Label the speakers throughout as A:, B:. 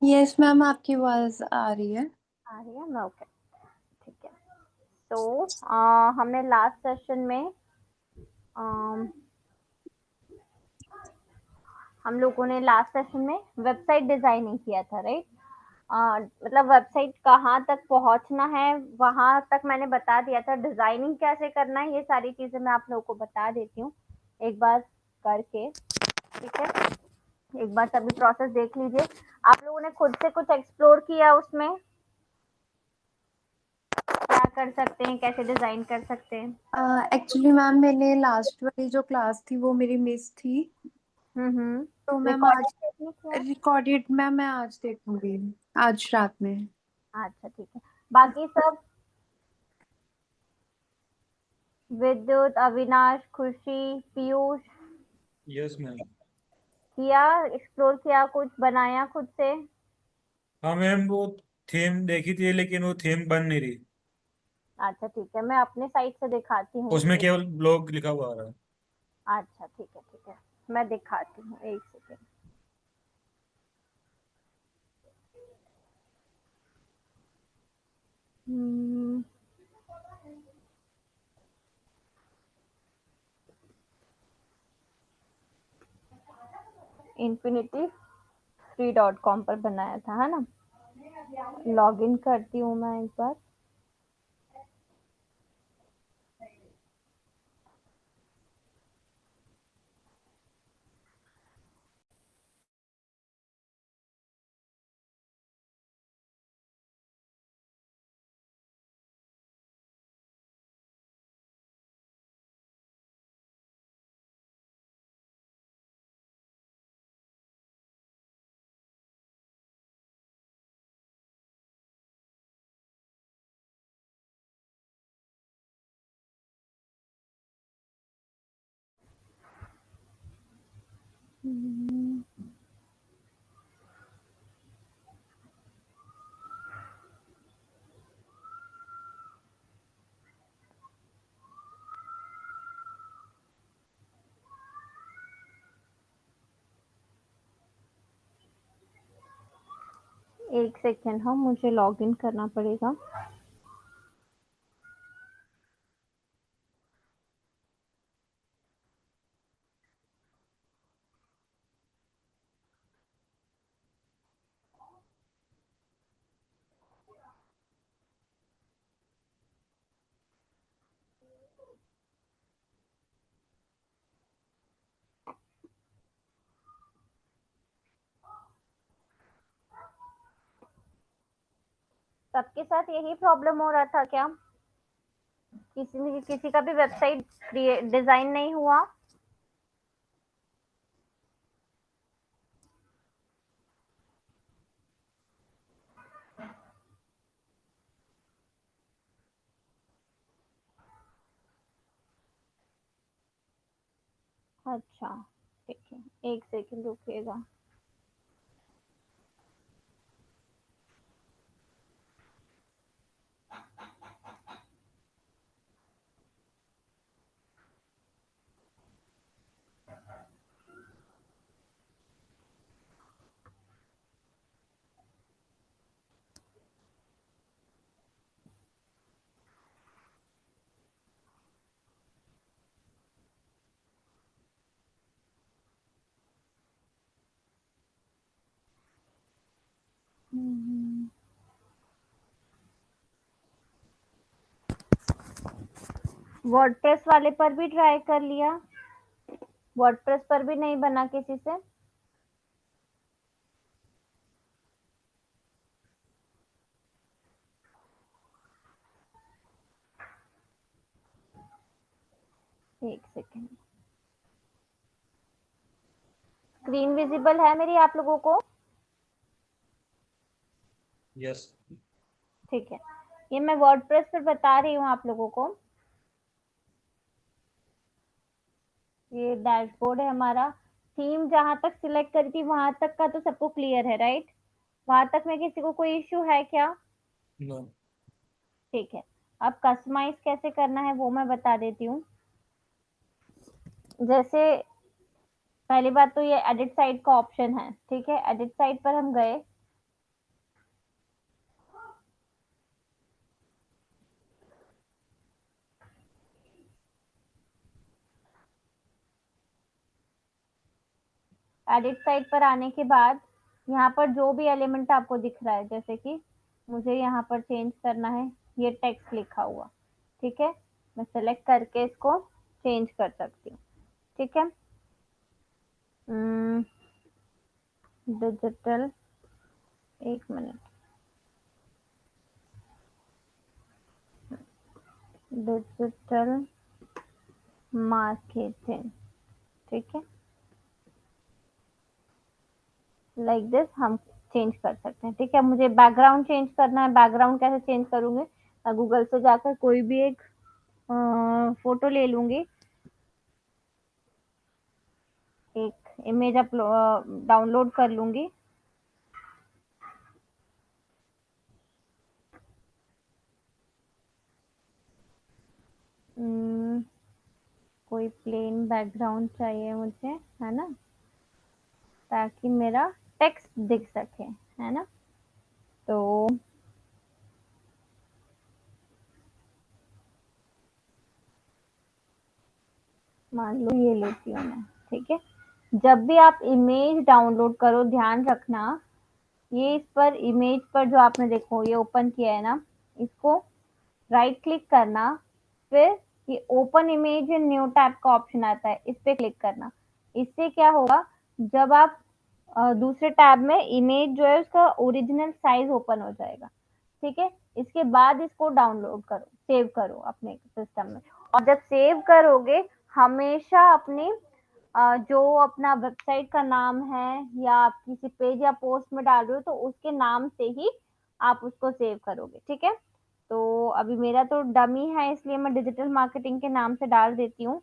A: Yes ma'am, आपकी आवाज आ रही है।
B: आ रही है ना? ओके, ठीक है। तो हमने लास्ट सेशन में अम, हम लोगों ने लास्ट सेशन में वेबसाइट डिजाइनिंग किया था, राइट? मतलब वेबसाइट कहाँ तक पहुँचना है वहां तक मैंने बता दिया था। डिजाइनिंग कैसे करना है ये सारी चीजें मैं आप लोगों को बता देती हूँ एक बार करके, ठीक है? एक बार सभी प्रोसेस देख लीजिए। आप लोगों ने खुद से कुछ एक्सप्लोर किया उसमें, क्या कर सकते हैं, कैसे डिजाइन कर सकते हैं?
A: एक्चुअली मैम, मैंने लास्ट वाली जो क्लास थी वो मेरी मिस थी।
B: हम्म।
A: तो मैम
B: रिकॉर्डिंग
A: आज
B: देखनी क्या?
A: रिकॉर्डेड मैम मैं आज देखूंगी, आज रात में।
B: अच्छा, ठीक है। बाकी सब, विद्युत, अविनाश, खुशी, पीयूष,
C: यस मैम।
B: किया एक्सप्लोर, किया कुछ बनाया खुद से?
C: हाँ मैम, वो थीम देखी थी लेकिन वो थीम बन नहीं रही।
B: अच्छा, ठीक है, मैं अपने साइड से दिखाती हूँ
C: उसमें
B: एक।
C: केवल ब्लॉग लिखा हुआ आ रहा है।
B: अच्छा, ठीक है, ठीक है, मैं दिखाती हूँ, एक सेकेंड। हम्म, इन्फिनिटी फ्री डॉट कॉम पर बनाया था, है ना? लॉगिन करती हूँ मैं एक बार। हम्म, एक सेकेंड, हाँ, मुझे लॉगिन करना पड़ेगा। सबके साथ यही प्रॉब्लम हो रहा था क्या? किसी का भी वेबसाइट डिजाइन नहीं हुआ? अच्छा, ठीक है, एक सेकंड रुकिएगा। वर्डप्रेस वाले पर भी ट्राई कर लिया? वर्डप्रेस पर भी नहीं बना किसी से? एक सेकंड। स्क्रीन विजिबल है मेरी आप लोगों को?
C: यस।
B: ठीक है, ये मैं वर्डप्रेस पर बता रही हूँ आप लोगों को। ये डैशबोर्ड है हमारा। थीम जहां तक सिलेक्ट करी थी वहां तक का तो सबको क्लियर है, राइट? वहां तक में किसी को कोई इश्यू है क्या?
C: नो।
B: ठीक है। अब कस्टमाइज कैसे करना है वो मैं बता देती हूँ। जैसे पहली बात तो ये एडिट साइट का ऑप्शन है, ठीक है? एडिट साइट पर हम गए, एडिट साइड पर आने के बाद यहाँ पर जो भी एलिमेंट आपको दिख रहा है, जैसे कि मुझे यहाँ पर चेंज करना है ये टेक्स्ट लिखा हुआ, ठीक है, मैं सेलेक्ट करके इसको चेंज कर सकती हूँ, ठीक है। डिजिटल, एक मिनट, डिजिटल मार्केटिंग, ठीक है, लाइक दिस हम चेंज कर सकते हैं, ठीक है। मुझे बैकग्राउंड चेंज करना है, बैकग्राउंड कैसे चेंज करूंगी, मैं गूगल से जाकर कोई भी एक फोटो ले लूंगी, एक इमेज डाउनलोड कर लूंगी, कोई प्लेन बैकग्राउंड चाहिए मुझे, है ना, ताकि मेरा टेक्स्ट दिख सके, है ना। तो मान लो ये लेती हूँ मैं, ठीक है। जब भी आप इमेज डाउनलोड करो ध्यान रखना, ये इस पर इमेज पर जो आपने देखो ये ओपन किया है ना, इसको राइट क्लिक करना, फिर ये open image in new tab का ऑप्शन आता है, इस पे क्लिक करना। इससे क्या होगा, जब आप दूसरे टैब में इमेज जो है उसका ओरिजिनल साइज ओपन हो जाएगा, ठीक है। इसके बाद इसको डाउनलोड करो, सेव करो अपने सिस्टम में, और जब सेव करोगे हमेशा अपनी जो अपना वेबसाइट का नाम है या आप किसी पेज या पोस्ट में डाल रहे हो तो उसके नाम से ही आप उसको सेव करोगे, ठीक है। तो अभी मेरा तो डमी है इसलिए मैं डिजिटल मार्केटिंग के नाम से डाल देती हूँ।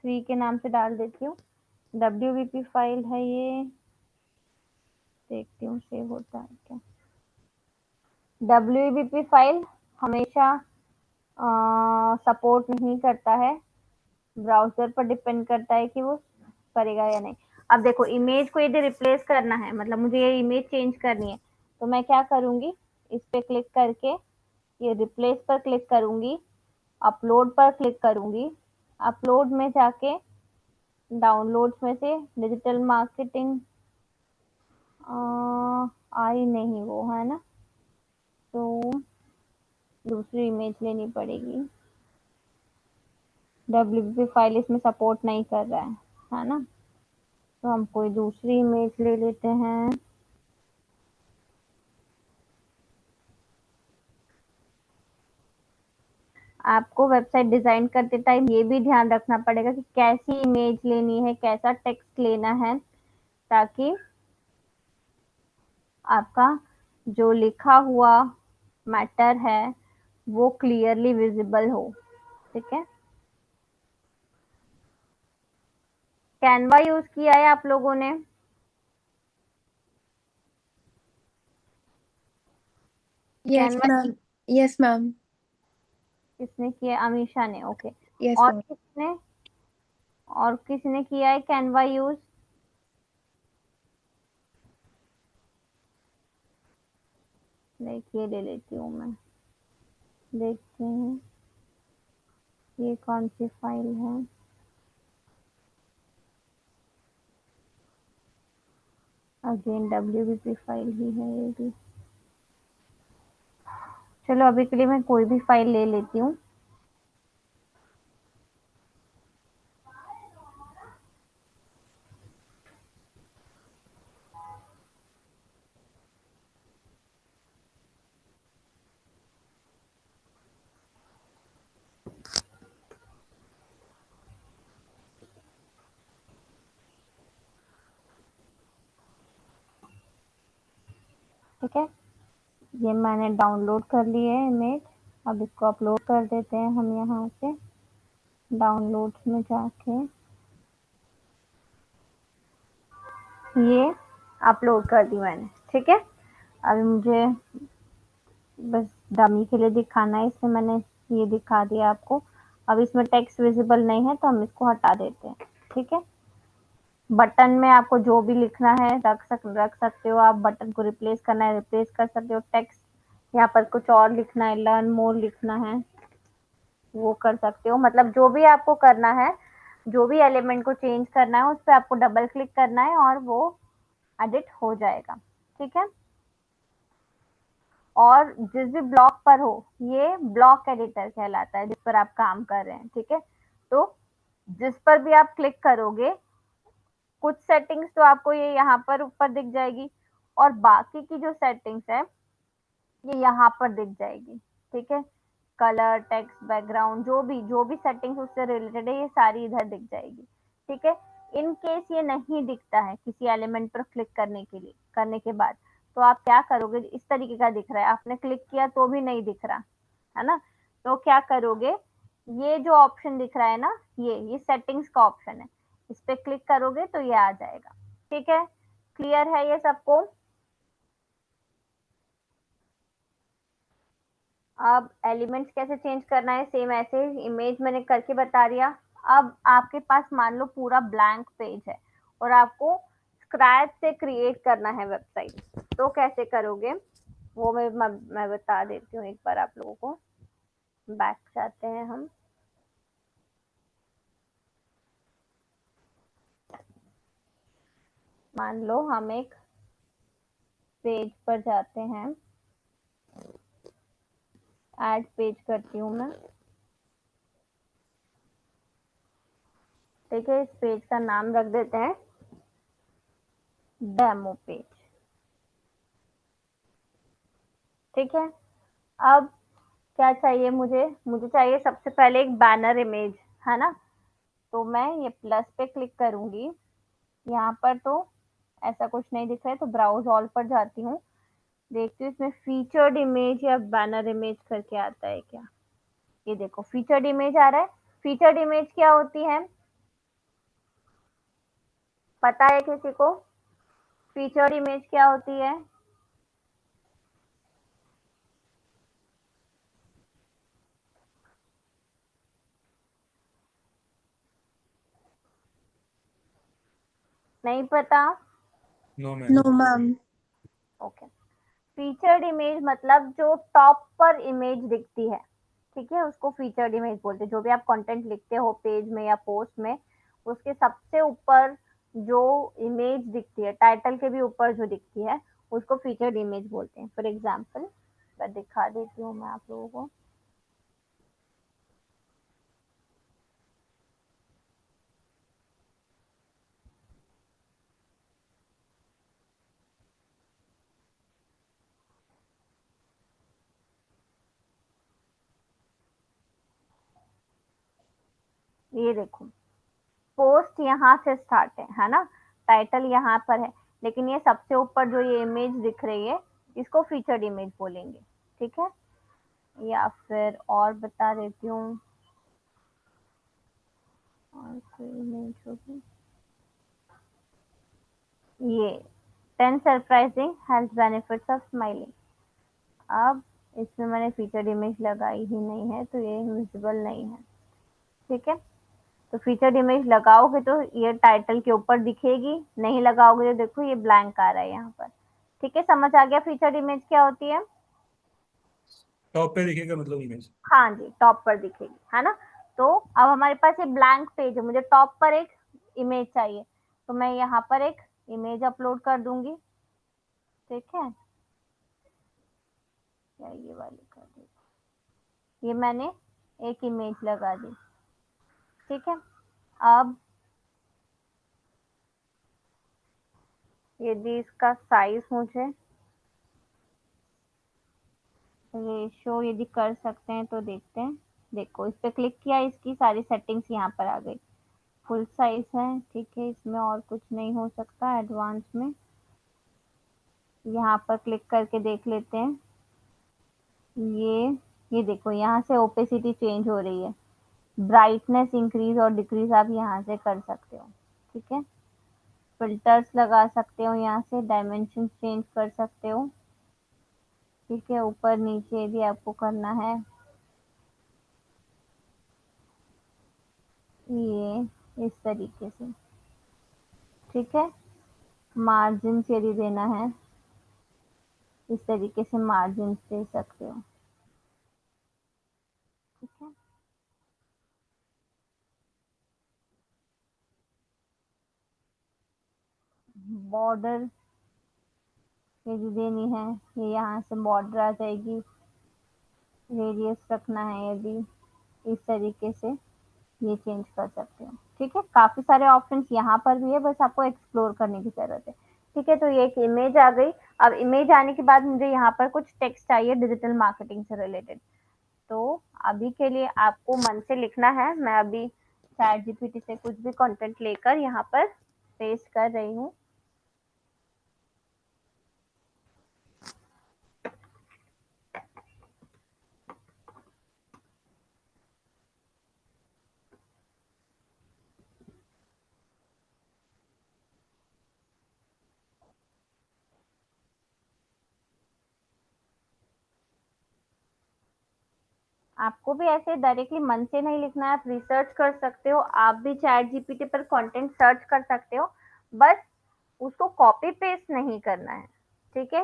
B: 3 के नाम से डाल देती हूँ। WVP फाइल है ये, देखती हूँ सेव होता है क्या। WVP फाइल हमेशा सपोर्ट नहीं करता है, ब्राउजर पर डिपेंड करता है कि वो करेगा या नहीं। अब देखो इमेज को यदि रिप्लेस करना है, मतलब मुझे ये इमेज चेंज करनी है, तो मैं क्या करूंगी, इस पे क्लिक करके ये रिप्लेस पर क्लिक करूंगी, अपलोड पर क्लिक करूंगी, अपलोड में जाके डाउनलोड्स में से डिजिटल मार्केटिंग आई नहीं वो, है ना, तो दूसरी इमेज लेनी पड़ेगी। WPP फाइल इसमें सपोर्ट नहीं कर रहा है ना, तो हम कोई दूसरी इमेज ले लेते हैं। आपको वेबसाइट डिजाइन करते टाइम ये भी ध्यान रखना पड़ेगा कि कैसी इमेज लेनी है, कैसा टेक्स्ट लेना है, ताकि आपका जो लिखा हुआ मैटर है वो क्लियरली विजिबल हो, ठीक है। कैनवा यूज किया है आप लोगों ने?
A: Yes
B: Canva
A: ma'am. Yes ma'am.
B: किसने किया? अमीशा ने, ओके।
A: यस
B: और
A: मैम।
B: किसने, और किसने किया है कैनवा यूज? देखिए ले लेती हूँ मैं, देखते हैं ये कौन सी फाइल है। अगेन WPP फाइल ही है ये भी। चलो अभी के लिए मैं कोई भी फाइल ले लेती हूँ। ठीक है, ये मैंने डाउनलोड कर ली है इमेज। अब इसको अपलोड कर देते हैं हम यहाँ से डाउनलोड्स में जाके। ये अपलोड कर दी मैंने, ठीक है। अभी मुझे बस डमी के लिए दिखाना है, इसलिए मैंने ये दिखा दिया आपको। अब इसमें टेक्स्ट विजिबल नहीं है तो हम इसको हटा देते हैं, ठीक है। बटन में आपको जो भी लिखना है रख सकते हो आप, बटन को रिप्लेस करना है रिप्लेस कर सकते हो, टेक्स्ट यहाँ पर कुछ और लिखना है, लर्न मोर लिखना है, वो कर सकते हो। मतलब जो भी आपको करना है, जो भी एलिमेंट को चेंज करना है, उस पर आपको डबल क्लिक करना है और वो एडिट हो जाएगा। ठीक है। और जिस भी ब्लॉक पर हो, ये ब्लॉक एडिटर कहलाता है जिस पर आप काम कर रहे हैं। ठीक है। तो जिस पर भी आप क्लिक करोगे, कुछ सेटिंग्स तो आपको ये यहाँ पर ऊपर दिख जाएगी, और बाकी की जो सेटिंग्स है ये यहाँ पर दिख जाएगी। ठीक है। कलर, टेक्स्ट, बैकग्राउंड, जो भी सेटिंग्स उससे रिलेटेड है, ये सारी इधर दिख जाएगी। ठीक है। इन केस ये नहीं दिखता है किसी एलिमेंट पर क्लिक करने के बाद, तो आप क्या करोगे, इस तरीके का दिख रहा है, आपने क्लिक किया तो भी नहीं दिख रहा है ना, तो क्या करोगे, ये जो ऑप्शन दिख रहा है ना, ये सेटिंग्स का ऑप्शन है, इस पे क्लिक करोगे तो ये आ जाएगा। ठीक है। क्लियर है ये सबको? अब एलिमेंट्स कैसे चेंज करना है, सेम ऐसे इमेज मैंने करके बता दिया। अब आपके पास मान लो पूरा ब्लैंक पेज है और आपको स्क्रैच से क्रिएट करना है वेबसाइट, तो कैसे करोगे वो मैं बता देती हूँ एक बार आप लोगों को। बैक जाते हैं हम। मान लो हम एक पेज पर जाते हैं, ऐड पेज करती हूँ मैं। ठीक है। इस पेज का नाम रख देते हैं डेमो पेज। ठीक है। अब क्या चाहिए मुझे, मुझे चाहिए सबसे पहले एक बैनर इमेज, है ना। तो मैं ये प्लस पे क्लिक करूंगी। यहाँ पर तो ऐसा कुछ नहीं दिख रहा है, तो ब्राउज ऑल पर जाती हूँ, देखती हूँ इसमें फीचर्ड इमेज या बैनर इमेज करके आता है क्या। ये देखो फीचर्ड इमेज आ रहा है। फीचर्ड इमेज क्या होती है, पता है किसी को? फीचर्ड इमेज क्या होती है? नहीं पता?
C: No ma'am.
A: No ma'am.
B: Okay. Featured image मतलब जो टॉप पर इमेज दिखती है, ठीक है, उसको फीचर्ड इमेज बोलते हैं। जो भी आप कंटेंट लिखते हो पेज में या पोस्ट में, उसके सबसे ऊपर जो इमेज दिखती है, टाइटल के भी ऊपर जो दिखती है, उसको फीचर्ड इमेज बोलते हैं। फॉर एग्जाम्पल मैं दिखा देती हूँ मैं आप लोगों को। ये देखो, पोस्ट यहाँ से स्टार्ट है ना, टाइटल यहाँ पर है, लेकिन ये सबसे ऊपर जो ये इमेज दिख रही है, इसको फीचर्ड इमेज बोलेंगे। ठीक है। या फिर और बता देती हूँ, और कोई इमेज होगी, ये 10 surprising health benefits of smiling. अब इसमें मैंने फीचर्ड इमेज लगाई ही नहीं है, तो ये विजिबल नहीं है। ठीक है। तो फीचर्ड इमेज लगाओगे तो ये टाइटल के ऊपर दिखेगी, नहीं लगाओगे तो देखो ये ब्लैंक आ रहा है यहाँ पर। ठीक है। समझ आ गया फीचर्ड इमेज क्या होती है?
C: टॉप पे दिखेगा मतलब इमेज।
B: हाँ जी, टॉप पर दिखेगी, है ना। तो अब हमारे पास ये ब्लैंक पेज है, मुझे टॉप पर एक इमेज चाहिए, तो मैं यहाँ पर एक इमेज अपलोड कर दूंगी। ठीक है। या ये वाली कर दी, ये मैंने एक इमेज लगा दी। ठीक है। अब यदि इसका साइज मुझे रेशो यदि कर सकते हैं तो देखते हैं। देखो इस पे क्लिक किया, इसकी सारी सेटिंग्स यहाँ पर आ गई, फुल साइज है। ठीक है। इसमें और कुछ नहीं हो सकता एडवांस में, यहाँ पर क्लिक करके देख लेते हैं। ये ये देखो यहाँ से ओपेसिटी चेंज हो रही है, ब्राइटनेस इंक्रीज और डिक्रीज आप यहाँ से कर सकते हो। ठीक है। फिल्टर्स लगा सकते हो, यहाँ से डायमेंशन चेंज कर सकते हो। ठीक है। ऊपर नीचे भी आपको करना है, ये इस तरीके से। ठीक है। मार्जिन यदि देना है, इस तरीके से मार्जिन दे सकते हो। ठीक है। बॉर्डर ये जो देनी है, ये यहाँ से बॉर्डर आ जाएगी। रेडियस रखना है यदि, इस तरीके से ये चेंज कर सकते हो। ठीक है, काफी सारे ऑप्शंस यहाँ पर भी है, बस आपको एक्सप्लोर करने की जरूरत है। ठीक है, तो ये एक इमेज आ गई। अब इमेज आने के बाद मुझे यहाँ पर कुछ टेक्स्ट चाहिए डिजिटल मार्केटिंग से रिलेटेड। तो अभी के लिए आपको मन से लिखना है। मैं अभी चैट जीपीटी से कुछ भी कंटेंट लेकर यहाँ पर पेस्ट कर रही हूँ। आपको भी ऐसे डायरेक्टली मन से नहीं लिखना है, आप रिसर्च कर सकते हो। आप भी चैट जीपीटी पर कंटेंट सर्च कर सकते हो, बस उसको कॉपी पेस्ट नहीं करना है। ठीक है,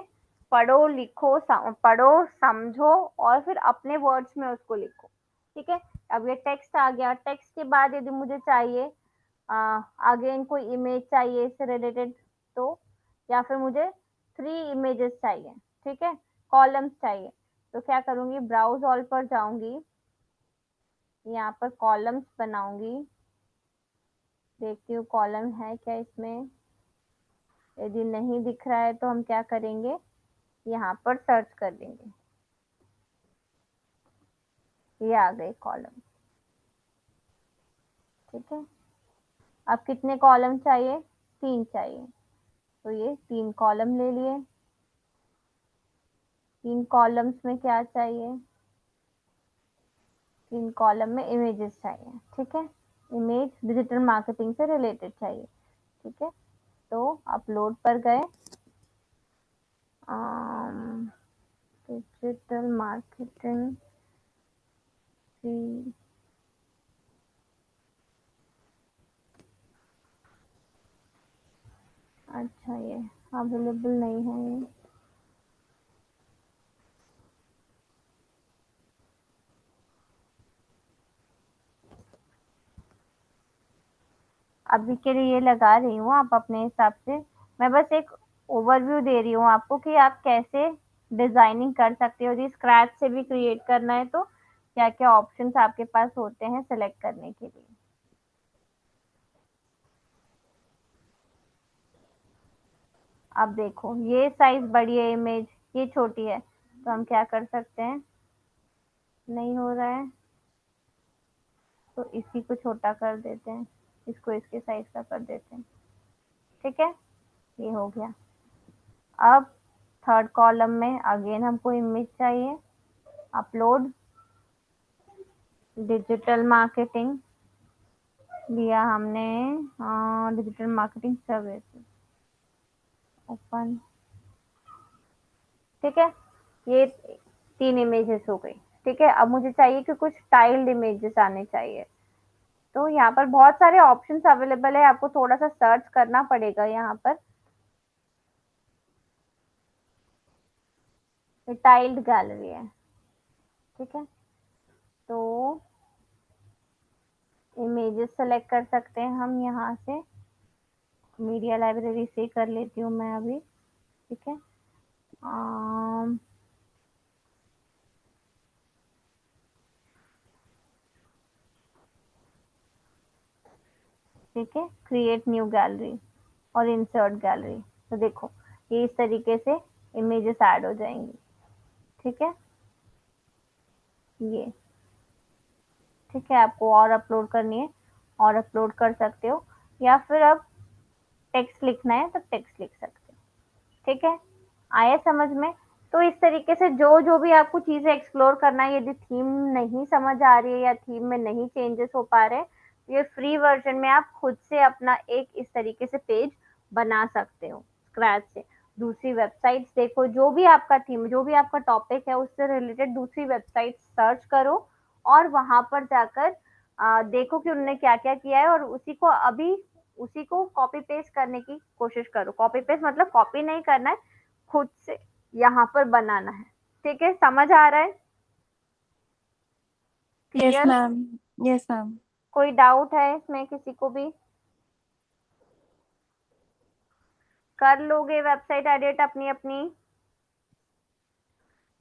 B: पढ़ो लिखो पढ़ो समझो और फिर अपने वर्ड्स में उसको लिखो। ठीक है, अब ये टेक्स्ट आ गया। टेक्स्ट के बाद यदि मुझे चाहिए अगेन कोई इमेज चाहिए इससे रिलेटेड, तो या फिर मुझे 3 इमेजेस चाहिए। ठीक है, कॉलम्स चाहिए, तो क्या करूंगी, ब्राउज ऑल पर जाऊंगी, यहाँ पर कॉलम्स बनाऊंगी, देखती हूँ कॉलम है क्या इसमें। यदि नहीं दिख रहा है तो हम क्या करेंगे, यहाँ पर सर्च कर देंगे। ये आ गए कॉलम। ठीक है, अब कितने कॉलम चाहिए, 3 चाहिए, तो ये 3 कॉलम ले लिए। 3 कॉलम्स में क्या चाहिए, 3 कॉलम में इमेजेस चाहिए। ठीक है, इमेज डिजिटल मार्केटिंग से रिलेटेड चाहिए। ठीक है, तो अपलोड पर गए, डिजिटल मार्केटिंग अच्छा ये अवेलेबल नहीं है ये। अभी के लिए ये लगा रही हूँ, आप अपने हिसाब से, मैं बस एक ओवरव्यू दे रही हूँ आपको कि आप कैसे डिजाइनिंग कर सकते हो। यदि स्क्रैच से भी क्रिएट करना है तो क्या क्या ऑप्शंस आपके पास होते हैं सेलेक्ट करने के लिए। अब देखो ये साइज बड़ी है इमेज, ये छोटी है, तो हम क्या कर सकते हैं, नहीं हो रहा है तो इसी को छोटा कर देते हैं, इसको इसके साइज का कर देते हैं। ठीक है, ये हो गया। अब थर्ड कॉलम में अगेन हमको इमेज चाहिए, अपलोड डिजिटल मार्केटिंग लिया हमने, डिजिटल मार्केटिंग सर्विस ओपन। ठीक है, ये 3 इमेजेस हो गई। ठीक है, अब मुझे चाहिए कि कुछ टाइल्ड इमेजेस आने चाहिए, तो यहाँ पर बहुत सारे ऑप्शंस अवेलेबल है, आपको थोड़ा सा सर्च करना पड़ेगा यहाँ पर। ये टाइल्ड गैलरी है। ठीक है, तो इमेजेस सेलेक्ट कर सकते हैं हम यहाँ से, मीडिया लाइब्रेरी से कर लेती हूँ मैं अभी। ठीक है, ठीक है, क्रिएट न्यू गैलरी और इंसर्ट गैलरी। तो देखो ये इस तरीके से इमेजेस ऐड हो जाएंगी। ठीक है, ये ठीक है, आपको और अपलोड करनी है और अपलोड कर सकते हो, या फिर अब टेक्स्ट लिखना है तो टेक्स्ट लिख सकते हो। ठीक है, आया समझ में। तो इस तरीके से जो जो भी आपको चीजें एक्सप्लोर करना है, यदि थीम नहीं समझ आ रही है या थीम में नहीं चेंजेस हो पा रहे, ये फ्री वर्जन में आप खुद से अपना एक इस तरीके से पेज बना सकते हो स्क्रैच से। दूसरी वेबसाइट्स देखो, जो भी आपका थीम, जो भी आपका टॉपिक है उससे रिलेटेड दूसरी वेबसाइट सर्च करो और वहां पर जाकर देखो कि उन्होंने क्या क्या किया है, और उसी को कॉपी पेस्ट करने की कोशिश करो। कॉपी पेस्ट मतलब कॉपी नहीं करना है, खुद से यहाँ पर बनाना है। ठीक है, समझ आ रहा है,
A: yes
B: clear.
A: Ma'am. Yes ma'am.
B: कोई डाउट है इसमें किसी को भी। कर लोगे वेबसाइट एडिट अपनी अपनी।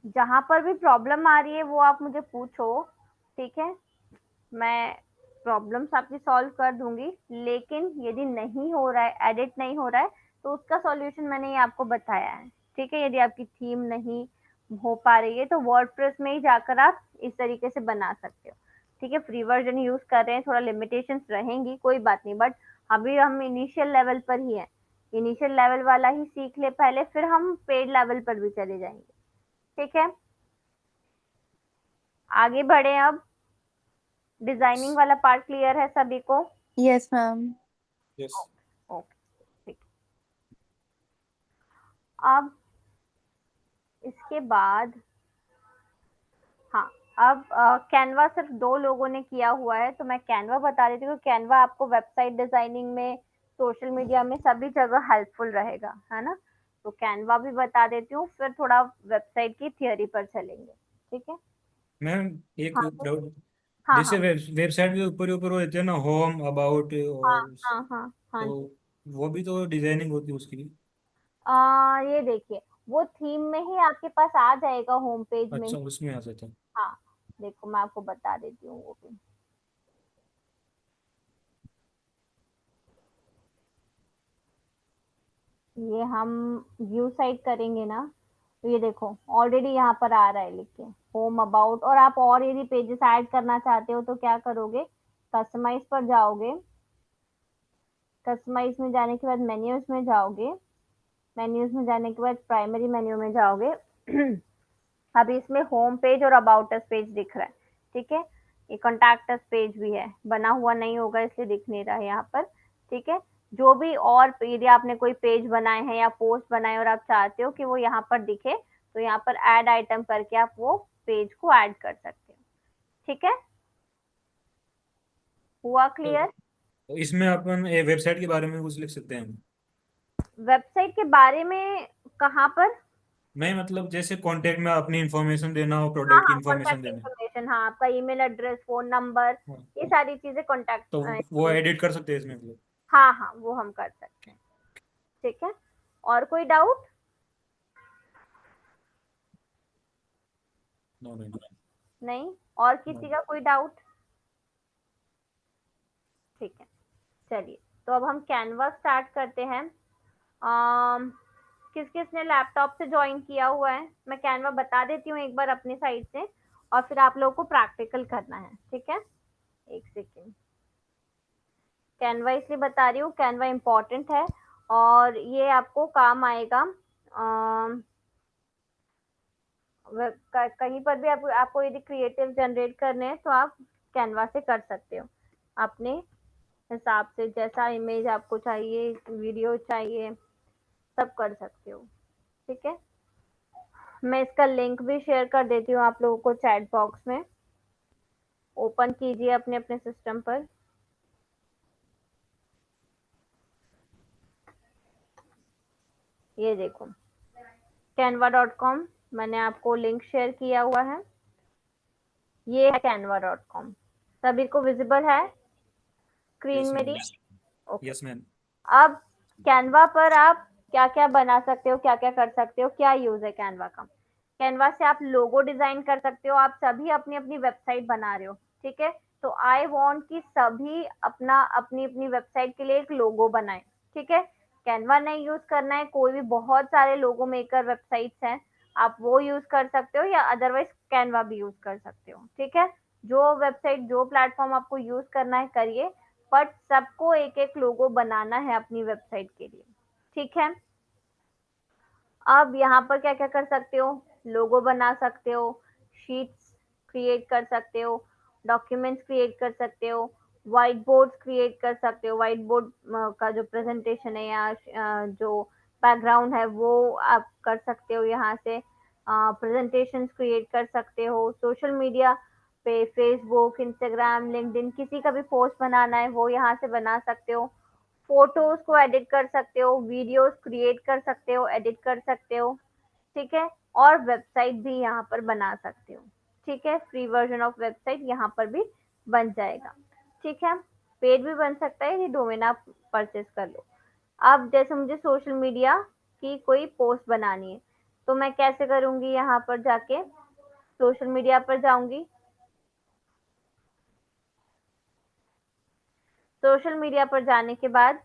B: जहां पर भी प्रॉब्लम आ रही है वो आप मुझे पूछो, ठीक है, मैं प्रॉब्लम्स आपकी सॉल्व कर दूंगी। लेकिन यदि नहीं हो रहा है, एडिट नहीं हो रहा है, तो उसका सॉल्यूशन मैंने ये आपको बताया है, ठीक है। यदि आपकी थीम नहीं हो पा रही है तो वर्डप्रेस में ही जाकर आप इस तरीके से बना सकते हो, ठीक है। फ्री वर्जन यूज कर रहे हैं, थोड़ा लिमिटेशंस रहेंगी, कोई बात नहीं, बट अभी हम इनिशियल लेवल पर ही हैं। इनिशियल लेवल वाला ही सीख ले पहले, फिर हम पेड लेवल पर भी चले जाएंगे, ठीक है। आगे बढ़े अब। डिजाइनिंग वाला पार्ट क्लियर है सभी को?
A: Yes ma'am.
C: यस।
B: ओके, ठीक। अब इसके बाद, हाँ, अब कैनवा सिर्फ 2 लोगों ने किया हुआ है, तो मैं कैनवा बता देती हूँ। कैनवा आपको वेबसाइट डिजाइनिंग में, सोशल मीडिया में, सभी जगह हेल्पफुल रहेगा, है ना। तो कैनवा भी बता देती हूँ, फिर थोड़ा वेबसाइट की थियोरी पर चलेंगे, ठीक है।
C: मैम एक
B: हाँ
C: डाउट,
B: हाँ
C: जैसे
B: हाँ
C: वेबसाइट के ऊपर ऊपर वो रहते हैं ना, होम अबाउट
B: हाँ
C: और
B: हाँ हाँ हाँ
C: तो
B: जी।
C: वो भी तो डिजाइनिंग होती है उसकी भी।
B: ये देखिए, वो थीम में ही आपके पास आ जाएगा, होम पेज में ही।
C: अच्छा, उसमें आ जाता है।
B: हाँ, देखो मैं आपको बता देती हूँ वो भी। ये हम व्यू साइट करेंगे ना, तो ये देखो ऑलरेडी यहाँ पर आ रहा है लिख के होम अबाउट। और आप और यदि पेजेस ऐड करना चाहते हो तो क्या करोगे, कस्टमाइज पर जाओगे। कस्टमाइज में जाने के बाद मेन्यूज में जाओगे। मेन्यूज में जाने के बाद प्राइमरी मेन्यू में जाओगे। अभी इसमें होम पेज और अबाउट अस पेज दिख रहा है, ठीक है। ये कॉन्टैक्ट अस पेज भी है, बना हुआ नहीं होगा इसलिए दिख नहीं रहा है यहाँ पर, ठीक है। जो भी और यदि आपने कोई पेज बनाए हैं या पोस्ट बनाए और आप चाहते हो कि वो यहाँ पर दिखे, तो यहाँ पर ऐड आइटम करके आप वो पेज को ऐड कर सकते हो, ठीक है। हुआ क्लियर?
C: तो इसमें अपन वेबसाइट के बारे में कुछ लिख सकते हैं?
B: वेबसाइट के बारे में कहाँ पर?
C: नहीं मतलब जैसे कांटेक्ट में अपनी इंफॉर्मेशन देना हो,
B: हाँ
C: प्रोडक्ट की
B: हाँ,
C: इंफॉर्मेशन
B: कॉन्टैक्ट
C: देने।
B: इन्फॉर्मेशन, हाँ, आपका ईमेल एड्रेस, फोन नंबर,
C: हाँ,
B: ये सारी चीजें कॉन्टैक्ट
C: तो वो
B: इन्फॉर्मेशन।
C: एडिट कर सकते हैं इसमें मतलब?
B: हाँ हाँ, वो हम कर सकते हैं, ठीक है। और कोई डाउट?
C: नो नहीं।
B: नहीं? और
C: नो।
B: किसी का कोई डाउट? ठीक है, चलिए, तो अब हम कैनवा स्टार्ट करते हैं। किस किस ने लैपटॉप से ज्वाइन किया हुआ है, मैं कैनवा बता देती हूँ एक बार अपनी साइड से, और फिर आप लोगों को प्रैक्टिकल करना है, ठीक है। एक सेकेंड। कैनवा इसलिए बता रही हूँ, कैनवा इम्पोर्टेंट है और ये आपको काम आएगा। कहीं पर भी आपको यदि क्रिएटिव जनरेट करने हैं तो आप कैनवा से कर सकते हो अपने हिसाब से, जैसा इमेज आपको चाहिए, वीडियो चाहिए, सब कर सकते हो, ठीक है। मैं इसका लिंक भी शेयर कर देती हूँ आप लोगों को चैट बॉक्स में। ओपन कीजिए अपने अपने सिस्टम पर। ये देखो, canva.com, मैंने आपको लिंक शेयर किया हुआ है। ये है canva.com, सभी को विजिबल है स्क्रीन
C: यस मैम।
B: मेरी? ओके।
C: Yes ma'am.
B: अब कैनवा पर आप क्या क्या बना सकते हो, क्या क्या कर सकते हो, क्या यूज है कैनवा का। कैनवा से आप लोगो डिजाइन कर सकते हो। आप सभी अपनी अपनी वेबसाइट बना रहे हो, ठीक है। तो आई वांट कि सभी अपना अपनी अपनी वेबसाइट के लिए एक लोगो बनाए, ठीक है। कैनवा नहीं यूज करना है, कोई भी बहुत सारे लोगो मेकर वेबसाइट्स हैं, आप वो यूज कर सकते हो, या अदरवाइज कैनवा भी यूज कर सकते हो, ठीक है। जो वेबसाइट, जो प्लेटफॉर्म आपको यूज करना है करिए, बट सबको एक एक लोगो बनाना है अपनी वेबसाइट के लिए, ठीक है। अब यहाँ पर क्या क्या कर सकते हो, लोगो बना सकते हो, शीट्स क्रिएट कर सकते हो, डॉक्यूमेंट्स क्रिएट कर सकते हो, व्हाइट बोर्ड क्रिएट कर सकते हो। व्हाइट बोर्ड का जो प्रेजेंटेशन है या जो बैकग्राउंड है वो आप कर सकते हो यहाँ से। प्रेजेंटेशन क्रिएट कर सकते हो। सोशल मीडिया पे फेसबुक, इंस्टाग्राम, लिंक्डइन, किसी का भी पोस्ट बनाना है वो यहाँ से बना सकते हो। फोटोज को एडिट कर सकते हो, वीडियोस क्रिएट कर सकते हो, एडिट कर सकते हो, ठीक है। और वेबसाइट भी यहाँ पर बना सकते हो, ठीक है। फ्री वर्जन ऑफ वेबसाइट यहाँ पर भी बन जाएगा, ठीक है। पेड भी बन सकता है, ये डोमेन आप परचेज कर लो। अब जैसे मुझे सोशल मीडिया की कोई पोस्ट बनानी है, तो मैं कैसे करूंगी? यहाँ पर जाके सोशल मीडिया पर जाऊंगी। सोशल मीडिया पर जाने के बाद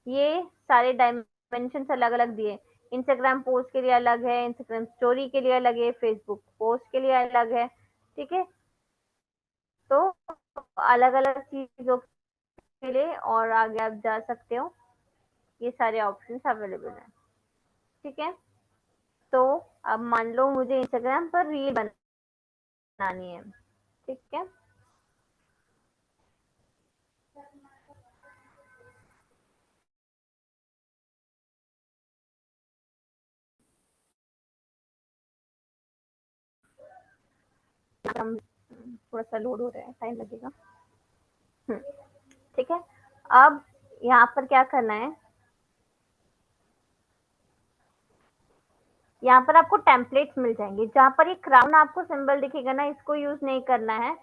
B: ये सारे डायमेंशन अलग अलग दिए। इंस्टाग्राम पोस्ट के लिए अलग है, इंस्टाग्राम स्टोरी के लिए अलग है, फेसबुक पोस्ट के लिए अलग है। ठीक है, तो अलग अलग चीजों के लिए और आगे आप जा सकते हो। ये सारे ऑप्शंस अवेलेबल हैं। ठीक है, तो अब मान लो मुझे इंस्टाग्राम पर रील बनानी है। ठीक है, हम थोड़ा सा लोड हो रहा है, टाइम लगेगा। हम्म, ठीक है, अब यहाँ पर क्या करना है, यहाँ पर आपको टेम्पलेट्स मिल जाएंगे। जहाँ पर ये क्राउन आपको सिंबल दिखेगा ना, इसको यूज नहीं करना है,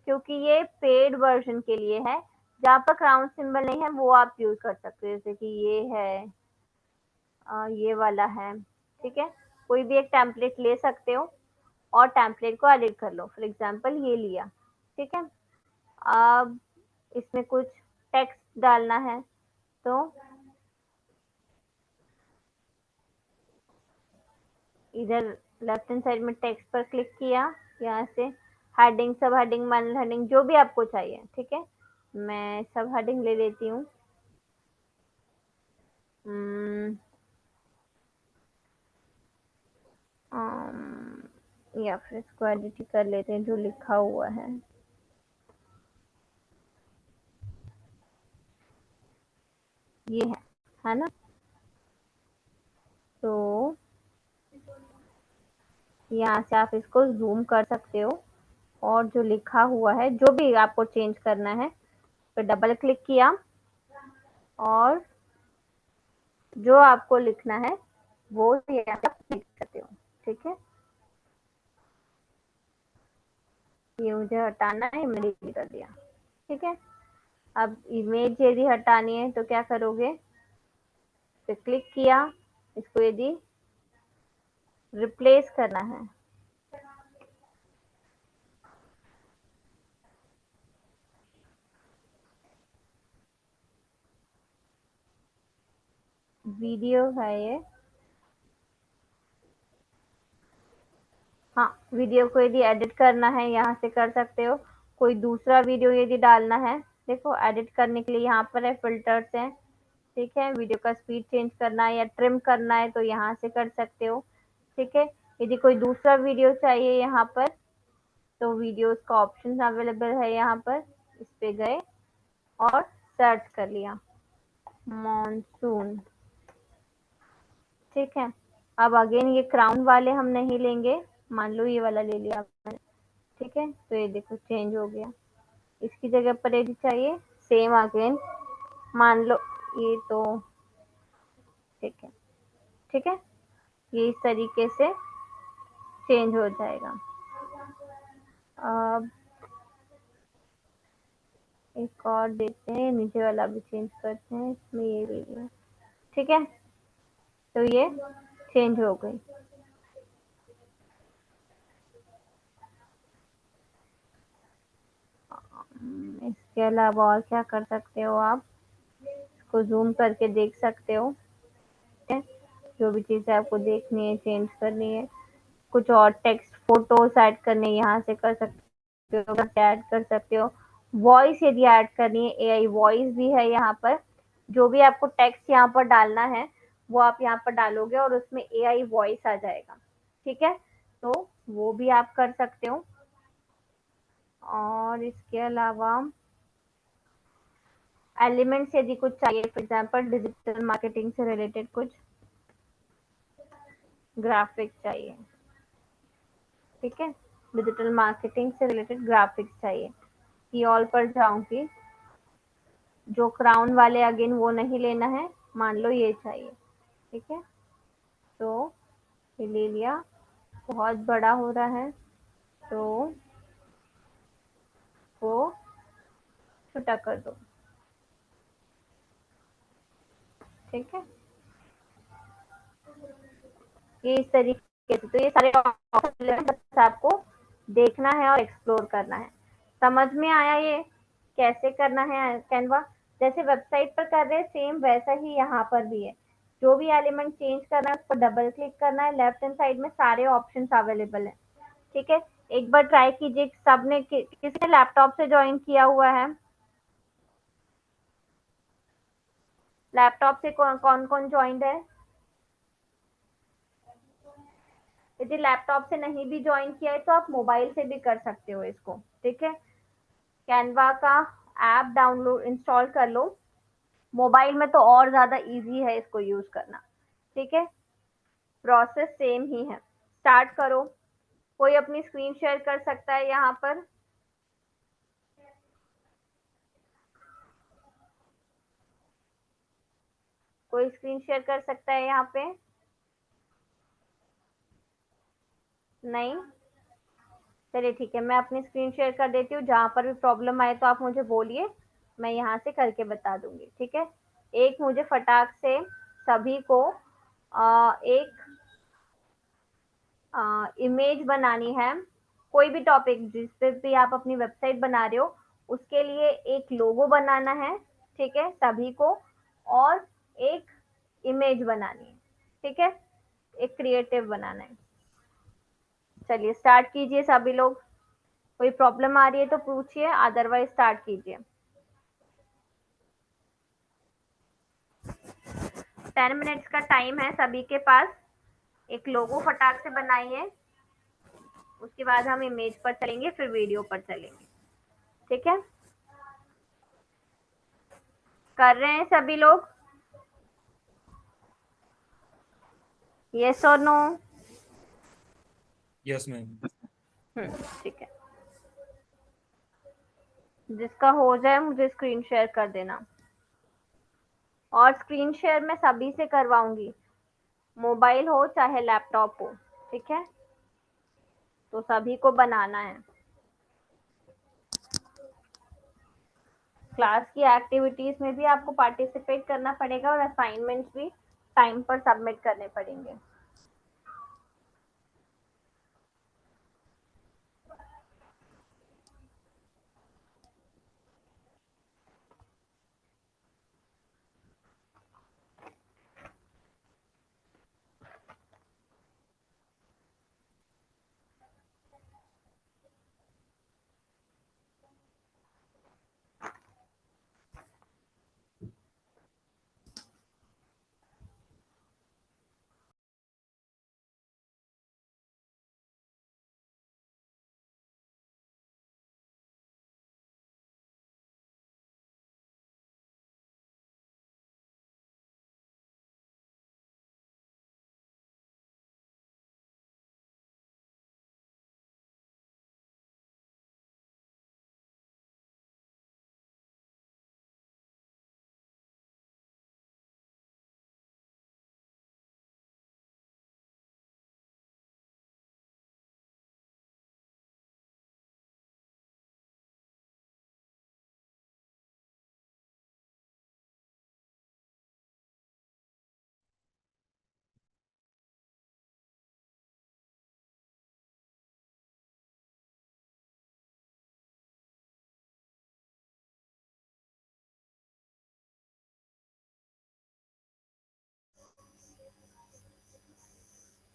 B: क्योंकि ये पेड वर्जन के लिए है। जहाँ पर क्राउन सिंबल नहीं है वो आप यूज कर सकते हो, जैसे कि ये है, ये वाला है। ठीक है, कोई भी एक टेम्पलेट ले सकते हो और टेम्पलेट को एडिट कर लो। फॉर एग्जाम्पल ये लिया। ठीक है, अब इसमें कुछ टेक्स्ट डालना है, तो इधर लेफ्ट हैंड साइड में टेक्स्ट पर क्लिक किया, यहाँ से हेडिंग, सब हेडिंग, माइनर हेडिंग, जो भी आपको चाहिए। ठीक है, मैं सब हेडिंग ले लेती हूँ। या फिर इसको एडिट कर लेते हैं जो लिखा हुआ है। ये है ना? तो यहाँ से आप इसको जूम कर सकते हो और जो लिखा हुआ है, जो भी आपको चेंज करना है, फिर डबल क्लिक किया और जो आपको लिखना है वो यहाँ पे आप लिख सकते हो। ठीक है, ये मुझे हटाना है, मैंने डिलीट कर दिया। ठीक है, अब इमेज यदि हटानी है तो क्या करोगे, फिर क्लिक किया, इसको यदि रिप्लेस करना है, वीडियो है ये, हाँ, वीडियो को यदि एडिट करना है यहाँ से कर सकते हो। कोई दूसरा वीडियो यदि डालना है, देखो एडिट करने के लिए यहाँ पर है, फिल्टर्स हैं। ठीक है, वीडियो का स्पीड चेंज करना है या ट्रिम करना है तो यहाँ से कर सकते हो। ठीक है, यदि कोई दूसरा वीडियो चाहिए यहाँ पर, तो वीडियोस का ऑप्शन अवेलेबल है यहाँ पर, इस पे गए और सर्च कर लिया मॉनसून। ठीक है, अब अगेन ये क्राउन वाले हम नहीं लेंगे, मान लो ये वाला ले लिया मैंने। ठीक है, तो ये देखो चेंज हो गया। इसकी जगह पर यदि चाहिए, सेम अगेन मान लो ये, तो ठीक है। ठीक है, ये इस तरीके से चेंज हो जाएगा। अब एक और देते हैं, नीचे वाला भी चेंज करते हैं, इसमें ये ले लिया। ठीक है, तो ये चेंज हो गई। इसके अलावा और क्या कर सकते हो आप, इसको जूम करके देख सकते हो। ठीक है, जो भी चीजें आपको देखनी है, चेंज करनी है, कुछ और टेक्स्ट फोटोज ऐड करने यहाँ से कर सकते हो, ऐड कर सकते हो। वॉइस यदि ऐड करनी है, एआई वॉइस भी है यहाँ पर। जो भी आपको टेक्स्ट यहाँ पर डालना है वो आप यहाँ पर डालोगे और उसमें एआई वॉइस आ जाएगा। ठीक है, तो वो भी आप कर सकते हो। और इसके अलावा एलिमेंट्स यदि कुछ चाहिए, फॉर एग्जांपल डिजिटल मार्केटिंग से रिलेटेड कुछ ग्राफिक्स चाहिए। ठीक है, डिजिटल मार्केटिंग से रिलेटेड ग्राफिक्स चाहिए, की ऑल पर जाऊंगी। जो क्राउन वाले अगेन वो नहीं लेना है, मान लो ये चाहिए। ठीक है, तो ये ले लिया, बहुत बड़ा हो रहा है तो वो छोटा कर दो। ठीक है, ये इस तरीके से, तो ये सारे ऑप्शन बस आपको देखना है और एक्सप्लोर करना है। समझ में आया ये कैसे करना है कैनवा? जैसे वेबसाइट पर कर रहे हैं सेम वैसा ही यहाँ पर भी है। जो भी एलिमेंट चेंज करना है उस पर डबल क्लिक करना है, लेफ्ट हैंड साइड में सारे ऑप्शन अवेलेबल है। ठीक है, एक बार ट्राई कीजिए। सबने किसी ने लैपटॉप से ज्वाइन किया हुआ है? लैपटॉप से कौन कौन ज्वाइंट है? यदि लैपटॉप से नहीं भी ज्वाइन किया है तो आप मोबाइल से भी कर सकते हो इसको। ठीक है, कैनवा का ऐप डाउनलोड इंस्टॉल कर लो। मोबाइल में तो और ज्यादा इजी है इसको यूज करना। ठीक है, प्रोसेस सेम ही है। स्टार्ट करो। कोई अपनी स्क्रीन शेयर कर सकता है यहाँ पर? कोई स्क्रीन शेयर कर सकता है यहाँ पे? नहीं? चलिए ठीक है, मैं अपनी स्क्रीन शेयर कर देती हूँ। जहां पर भी प्रॉब्लम आए तो आप मुझे बोलिए, मैं यहाँ से करके बता दूंगी। ठीक है, एक मुझे फटाक से सभी को एक इमेज बनानी है। कोई भी टॉपिक जिस पे भी आप अपनी वेबसाइट बना रहे हो उसके लिए एक लोगो बनाना है। ठीक है, सभी को। और एक इमेज बनानी है। ठीक है, एक क्रिएटिव बनाना है। चलिए स्टार्ट कीजिए सभी लोग। कोई प्रॉब्लम आ रही है तो पूछिए, अदरवाइज स्टार्ट कीजिए। 10 मिनट्स का टाइम है सभी के पास। एक लोगो फटाक से बनाइए, उसके बाद हम इमेज पर चलेंगे, फिर वीडियो पर चलेंगे। ठीक है, कर रहे हैं सभी लोग? यस और नो?
C: Yes ma'am.
B: ठीक है, जिसका हो जाए मुझे स्क्रीन शेयर कर देना। और स्क्रीन शेयर मैं सभी से करवाऊंगी, मोबाइल हो चाहे लैपटॉप हो। ठीक है, तो सभी को बनाना है। क्लास की एक्टिविटीज में भी आपको पार्टिसिपेट करना पड़ेगा और असाइनमेंट्स भी टाइम पर सबमिट करने पड़ेंगे।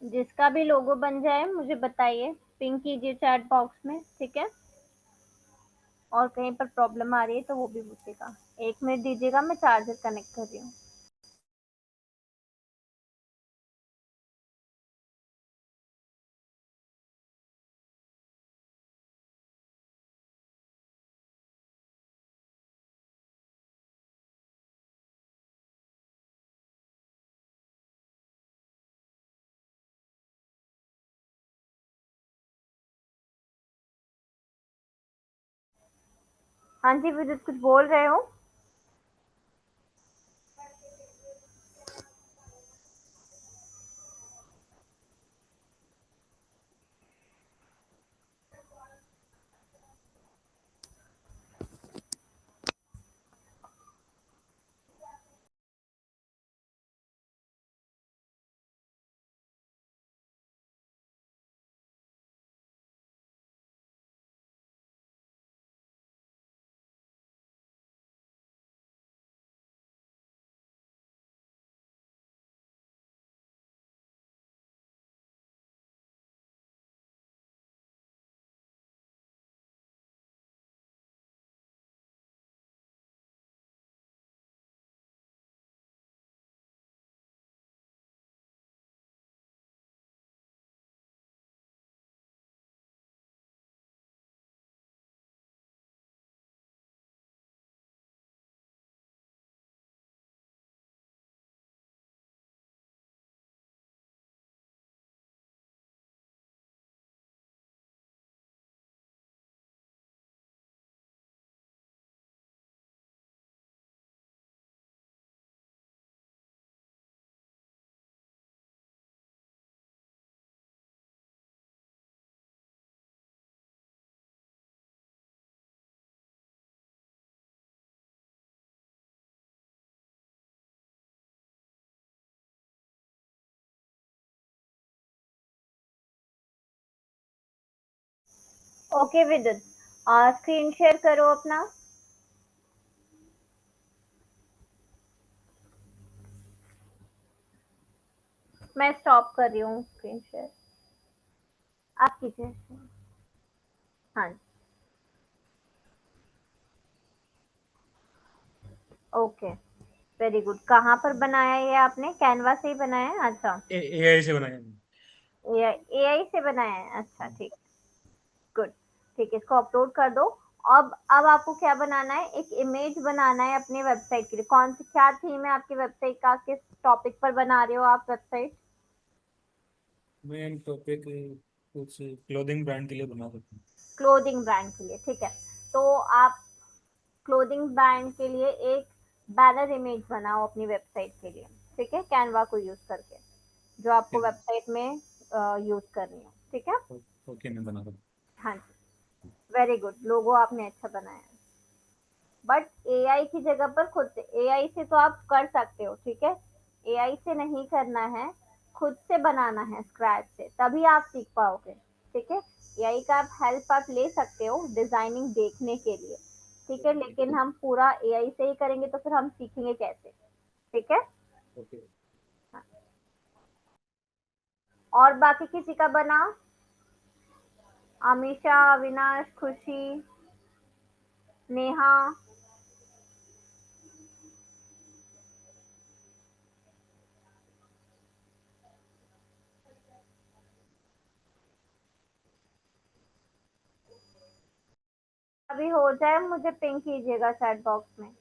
B: जिसका भी लोगो बन जाए मुझे बताइए, पिंक कीजिए चैट बॉक्स में। ठीक है, और कहीं पर प्रॉब्लम आ रही है तो वो भी पूछेगा। 1 मिनट दीजिएगा, मैं चार्जर कनेक्ट कर रही हूँ। हाँ जी विदित, कुछ बोल रहे हो? ओके विद्युत, स्क्रीन शेयर करो अपना। मैं स्टॉप कर रही हूँ स्क्रीन शेयर, आप कीजिए। हाँ, ओके, वेरी गुड। कहाँ पर बनाया ये आपने? कैनवा से ही बनाया है? अच्छा,
C: एआई से बनाया है।
B: एआई से बनाया है, अच्छा ठीक, गुड। ठीक है, इसको अपलोड कर दो। अब आपको क्या बनाना है? एक इमेज बनाना है अपनी वेबसाइट के लिए। कौन सी, क्या थीम है आपकी वेबसाइट का? किस टॉपिक पर बना रहे हो आप वेबसाइट?
C: मेन टॉपिक कुछ क्लोथिंग ब्रांड के लिए बना सकते हैं।
B: क्लोथिंग ब्रांड के लिए, ठीक है। तो आप क्लोथिंग ब्रांड के लिए एक बैनर इमेज बनाओ अपनी वेबसाइट के लिए, ठीक है, कैनवा को यूज करके, जो आपको
C: ठीक
B: वेबसाइट में यूज करनी हो, ठीक है।
C: है, ओके मैं बना दूँ।
B: हाँ जी, वेरी गुड, लोगो आपने अच्छा बनाया है। बट एआई की जगह पर खुद से, एआई से तो आप कर सकते हो, ठीक है, एआई से नहीं करना है, खुद से बनाना है स्क्रैच से, तभी आप सीख पाओगे, ठीक है। एआई का आप हेल्प आप ले सकते हो डिजाइनिंग देखने के लिए, ठीक है, लेकिन हम पूरा एआई से ही करेंगे तो फिर हम सीखेंगे कैसे, ठीक है।
C: ओके।
B: और बाकी किसी का बना? अमीषा, अविनाश, खुशी, नेहा? अभी हो जाए मुझे पिंक कीजिएगा चैट बॉक्स में।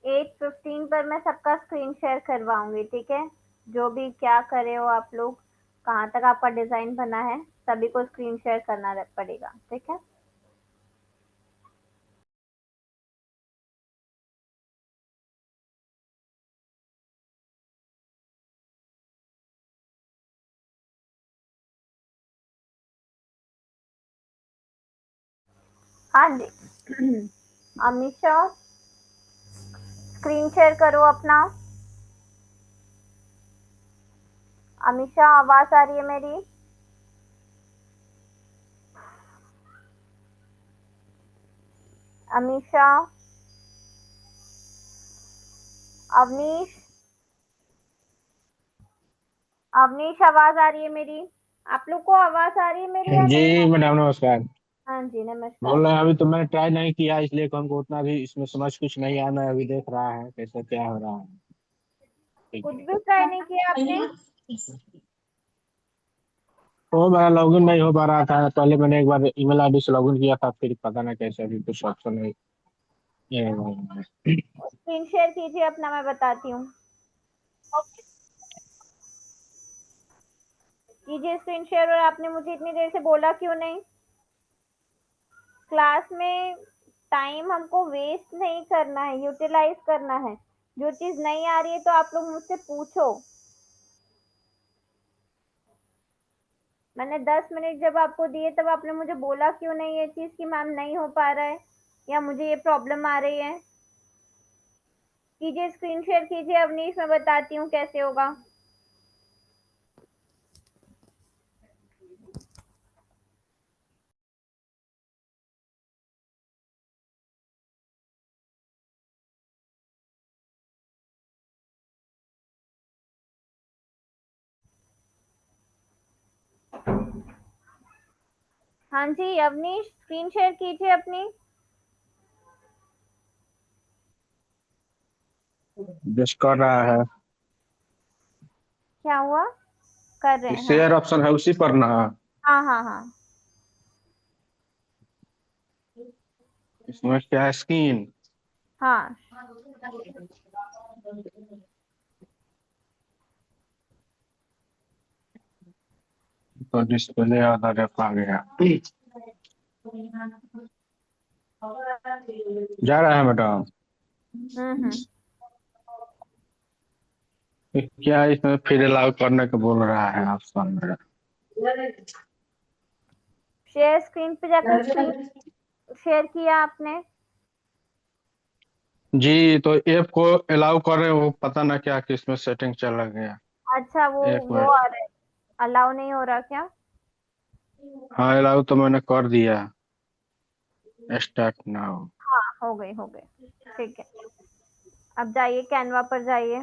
B: एट 15 पर मैं सबका स्क्रीन शेयर करवाऊंगी, ठीक है। जो भी क्या करे हो आप लोग, कहाँ तक आपका डिजाइन बना है, सभी को स्क्रीन शेयर करना पड़ेगा, ठीक है। हाँ जी। अमीषा, स्क्रीन शेयर करो अपना। अमीषा, आवाज आ रही है मेरी? अमीषा, अवनीश, अवनीश, आवाज आ रही है मेरी? आप लोग को आवाज आ रही है मेरी या नहीं
D: जी
B: आ रही?
D: मैडम नमस्कार।
B: हाँ जी, नमस्कार।
D: बोल रहे हैं अभी तो मैंने ट्राई नहीं किया इसलिए तो हमको उतना भी इसमें समझ कुछ नहीं आया। मैं अभी देख रहा है कैसे क्या हो रहा है। ठीक
B: कुछ
D: है।
B: भी ट्राई नहीं किया आपने?
D: वो मेरा लॉगिन नहीं हो पा रहा था। पहले मैंने एक बार ईमेल आईडी से लॉगिन किया था, फिर पता नहीं कैसे अभी कुछ ऑप्शन नहीं। ये
B: स्क्रीन शेयर कीजिए अपना, मैं बताती हूँ। कीजिए स्क्रीन शेयर। और आपने मुझे इतनी देर से बोला क्यों नहीं? क्लास में टाइम हमको वेस्ट नहीं करना है, यूटिलाइज करना है। जो चीज नहीं आ रही है तो आप लोग मुझसे पूछो। मैंने 10 मिनट जब आपको दिए तब आपने मुझे बोला क्यों नहीं ये चीज कि मैम नहीं हो पा रहा है या मुझे ये प्रॉब्लम आ रही है। कीजिए स्क्रीन शेयर कीजिए अवनीश, मैं बताती हूँ कैसे होगा। हाँ जी अवनीश, स्क्रीन शेयर कीजिए अपनी।
D: जस्ट कर रहा है।
B: क्या हुआ? कर रहे हैं, हाँ।
D: शेयर ऑप्शन है उसी पर ना।
B: हाँ हाँ हाँ।
D: इसमें क्या है, स्क्रीन?
B: हाँ,
D: तो डिस्प्ले आधा रेप आ गया। जा रहा है मैडम?
B: हम्म।
D: क्या इसमें फिर अलाउ करने को बोल रहा है ऑप्शन में?
B: शेयर स्क्रीन पे जाकर स्क्रीन शेयर किया आपने?
D: जी, तो ऐप को अलाउ कर रहे हैं, वो पता ना क्या किसमें सेटिंग चला गया।
B: अच्छा, वो
D: एक
B: वो
D: मिनट।
B: आ रहा है, अलाउ नहीं हो रहा क्या?
D: हाँ, अलाउ तो मैंने कर दिया। Start now.
B: हाँ, हो गई हो गई। ठीक है, अब जाइए कैनवा पर जाइए।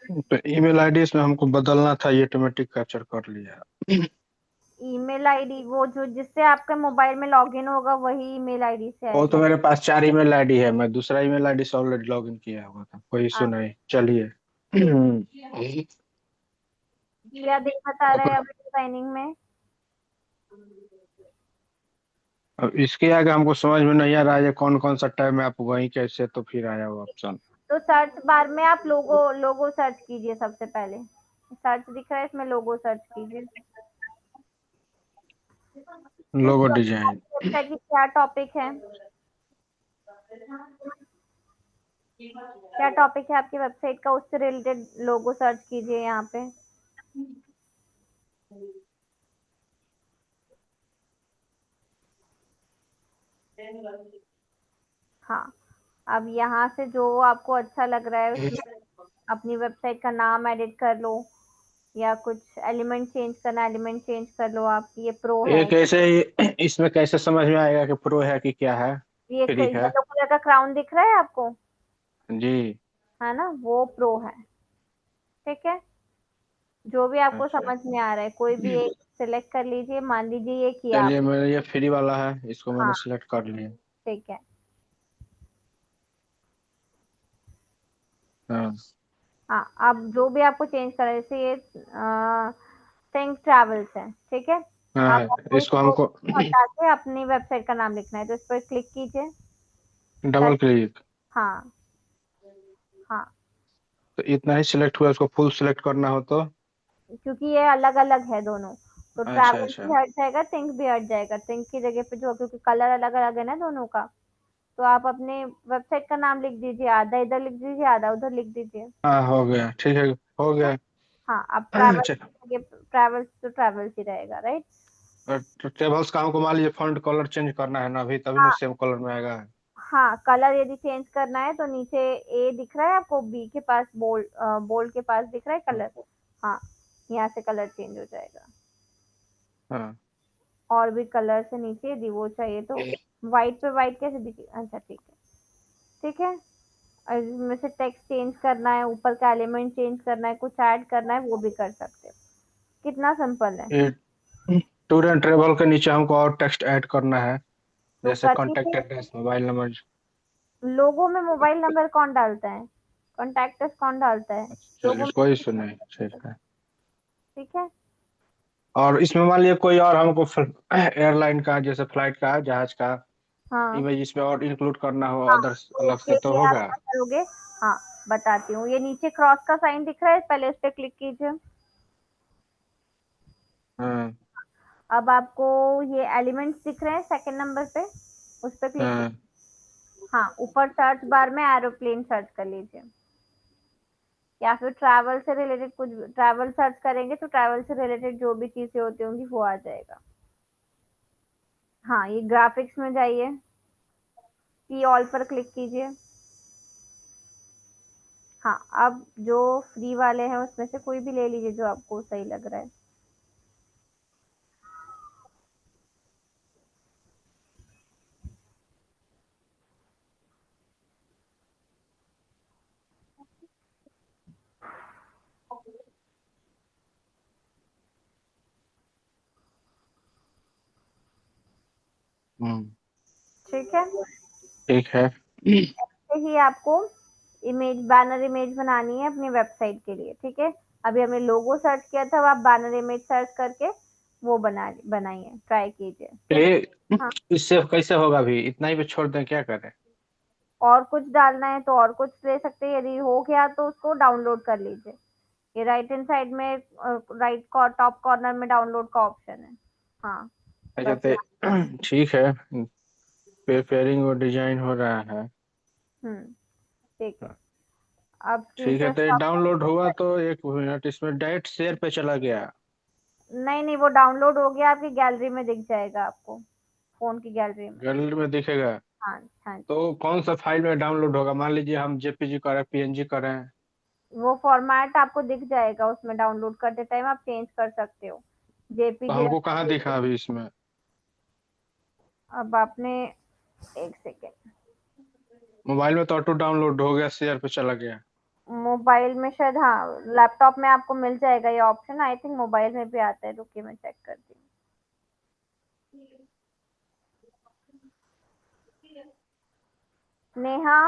D: तो ईमेल आईडी इसमें हमको बदलना था, ये ऑटोमेटिक कैप्चर कर लिया।
B: ईमेल आईडी वो जो जिससे आपके मोबाइल में लॉगिन होगा वही ईमेल आईडी से
D: वो तो
B: आएगा।
D: मेरे पास 4 ईमेल आईडी है, मैं दूसरा ईमेल आईडी से ऑलरेडी लॉग इन किया हुआ था, कोई इशू नहीं, चलिए।
B: क्या दिक्कत आ रहा है
D: अब
B: अभी डिजाइनिंग में?
D: अब इसके आगे हमको समझ में नहीं आ रहा है कौन कौन सा टैब में आप वहीं कैसे, तो फिर आया वो ऑप्शन।
B: तो सर्च बार में आप लोगो लोगो सर्च कीजिए सबसे पहले। सर्च दिख रहा है इसमें, लोगो सर्च कीजिए। किस
D: लोगो डिजाइन।
B: वेबसाइट की क्या टॉपिक है? क्या टॉपिक है आपकी वेबसाइट का, उससे रिलेटेड लोगो सर्च कीजिए यहाँ पे। हाँ, अब यहाँ से जो आपको अच्छा लग रहा है उसमें अपनी वेबसाइट का नाम एडिट कर लो, या कुछ एलिमेंट चेंज करना एलिमेंट चेंज कर लो। आप ये प्रो
D: ये
B: है,
D: कैसे, इसमें कैसे समझ में आएगा कि प्रो है कि क्या है?
B: ये
D: फ्री है?
B: येलो कलर का क्राउन दिख रहा है आपको,
D: जी।
B: है ना, वो प्रो है। ठीक है, जो भी आपको
D: अच्छा,
B: समझ में आ रहा है कोई भी एक सिलेक्ट कर लीजिए। मान लीजिए ये किया आप।
D: चलिए, मेरा ये फ्री वाला है, इसको मैंने
B: हाँ,
D: सिलेक्ट कर लिया।
B: ठीक है।
D: हाँ।
B: हाँ, अब जो भी आपको चेंज करा है, जैसे ये थिंक ट्रैवल्स है, ठीक है। आप
D: हाँ, इसको
B: इसको
D: हमको
B: हटा के अपनी वेबसाइट का नाम लिखना है, तो इस पर क्लिक कीजिए।
D: Double click.
B: हाँ हाँ,
D: तो इतना ही सिलेक्ट हुआ, इसको फुल सिलेक्ट करना हो तो?
B: क्योंकि ये अलग अलग है दोनों, तो
D: अच्छा
B: ट्रैवल
D: अच्छा।
B: भी हट जाएगा, थिंक भी हट जाएगा। थिंक की जगह पे जो, क्योंकि कलर अलग अलग है ना दोनों का, तो आप अपने वेबसाइट का नाम लिख दीजिए, आधा इधर लिख दीजिए आधा उधर लिख दीजिए।
D: हाँ, हो गया, ठीक है, हो
B: ठीक है।
D: गया।
B: हाँ, अब ट्रैवल
D: चलो।
B: ट्रैवल्स तो ट्रैवल्स ही रहेगा, राइट।
D: और टेबल्स का हमको मान लीजिए फॉन्ट कलर चेंज करना है ना, अभी तभी ना
B: हाँ
D: सेम कलर में आएगा।
B: हाँ, कलर यदि चेंज करना है तो नीचे ए दिख रहा है आपको, बी के पास बोल्ड, बोल्ड के पास दिख रहा है कलर। हाँ, यहाँ से कलर चेंज हो जाएगा।
D: हाँ।
B: और भी कलर से नीचे यदि वो चाहिए तो व्हाइट पे व्हाइट कैसे दिखे, अच्छा ठीक है। ठीक है, और इसमें से टेक्स्ट चेंज करना है, ऊपर का एलिमेंट चेंज करना है, कुछ ऐड करना है, वो भी कर सकते हो। कितना सिंपल है।
D: ये टूर एंड ट्रेवल के नीचे हमको और टेक्स्ट ऐड करना है,
B: तो
D: जैसे
B: कर
D: कॉन्टेक्ट
B: लीजिए।
D: Address, mobile number.
B: लोगो में मोबाइल नंबर कौन डालता है? कॉन्टैक्ट कौन डालता है?
D: अच्छा,
B: लोगो
D: चलिए,
B: में।
D: कोई इशू नहीं, ठीक है।
B: ठीक है।
D: और इसमें मान लीजिए कोई और हमको एयरलाइन का, जैसे फ्लाइट का, जहाज का
B: हाँ
D: इमेज इसमें और इंक्लूड करना हो
B: हाँ,
D: अदर्स
B: तो
D: अलग
B: उसके
D: से, तो
B: लिए आप
D: होगा?
B: क्या करोगे? हाँ, बताती हूँ। ये नीचे क्रॉस का साइन दिख रहा है, पहले इस पे क्लिक कीजिए।
D: हाँ।
B: अब आपको ये एलिमेंट्स दिख रहे हैं सेकंड नंबर पे, उस पे क्लिक कीजिए।
D: हाँ।
B: हाँ, ऊपर सर्च बार में एरोप्लेन सर्च कर लीजिए, या फिर ट्रैवल से रिलेटेड कुछ, ट्रैवल सर्च करेंगे तो ट्रैवल से रिलेटेड जो भी चीजें होती होंगी वो आ जाएगा। हाँ, ये ग्राफिक्स में जाइए, की ऑल पर क्लिक कीजिए। हाँ, अब जो फ्री वाले हैं उसमें से कोई भी ले लीजिए जो आपको सही लग रहा है।
D: हम्म।
B: ठीक है,
D: ठीक है।
B: ऐसे ही आपको इमेज, बैनर इमेज बनानी है अपनी वेबसाइट के लिए, ठीक है। अभी हमने लोगो सर्च किया था, अब आप बैनर इमेज सर्च करके वो बनाइए, ट्राई कीजिए, ठीक
D: ये
B: है। हाँ,
D: इससे कैसे होगा? अभी इतना ही पे छोड़ दें, क्या करें?
B: और कुछ डालना है तो और कुछ ले सकते हैं, यदि हो गया तो उसको डाउनलोड कर लीजिए। ये राइट हैंड साइड में राइट टॉप कॉर्नर में डाउनलोड का ऑप्शन है। हाँ,
D: अच्छा
B: बस
D: तो
B: यहाँ।
D: ठीक है, प्रिपेयरिंग और डिजाइन हो रहा है।
B: ठीक है। अब
D: ठीक है,
B: स्क्रीनशॉट
D: तो ये
B: स्टॉप
D: डाउनलोड हुआ
B: करके,
D: तो 1 मिनट, इसमें डायरेक्ट शेयर पे चला गया।
B: नहीं नहीं, वो डाउनलोड हो गया, आपकी गैलरी में दिख जाएगा आपको, फोन की गैलरी में।
D: गैलरी में दिखेगा?
B: हाँ हाँ जी।
D: तो कौन सा फाइल में डाउनलोड होगा? मान लीजिए हम जेपीजी करें, पीएनजी करें।
B: वो फॉर्मेट आपको दिख जाएगा, उसमें डाउनलोड करते टाइम आप चेंज कर सकते हो,
D: तो
B: जेपीजी
D: हमको
B: रखना
D: कहाँ दिखा
B: जेपीजी।
D: अभी इसमें?
B: अब आपने, एक सेकेंड,
D: मोबाइल में तो ऑटो डाउनलोड हो गया, शेयर पे चला गया।
B: मोबाइल में शायद, हाँ लैपटॉप में आपको मिल जाएगा ये ऑप्शन, आई थिंक मोबाइल में भी आता है, रुकिए मैं चेक करती हूँ। नेहा,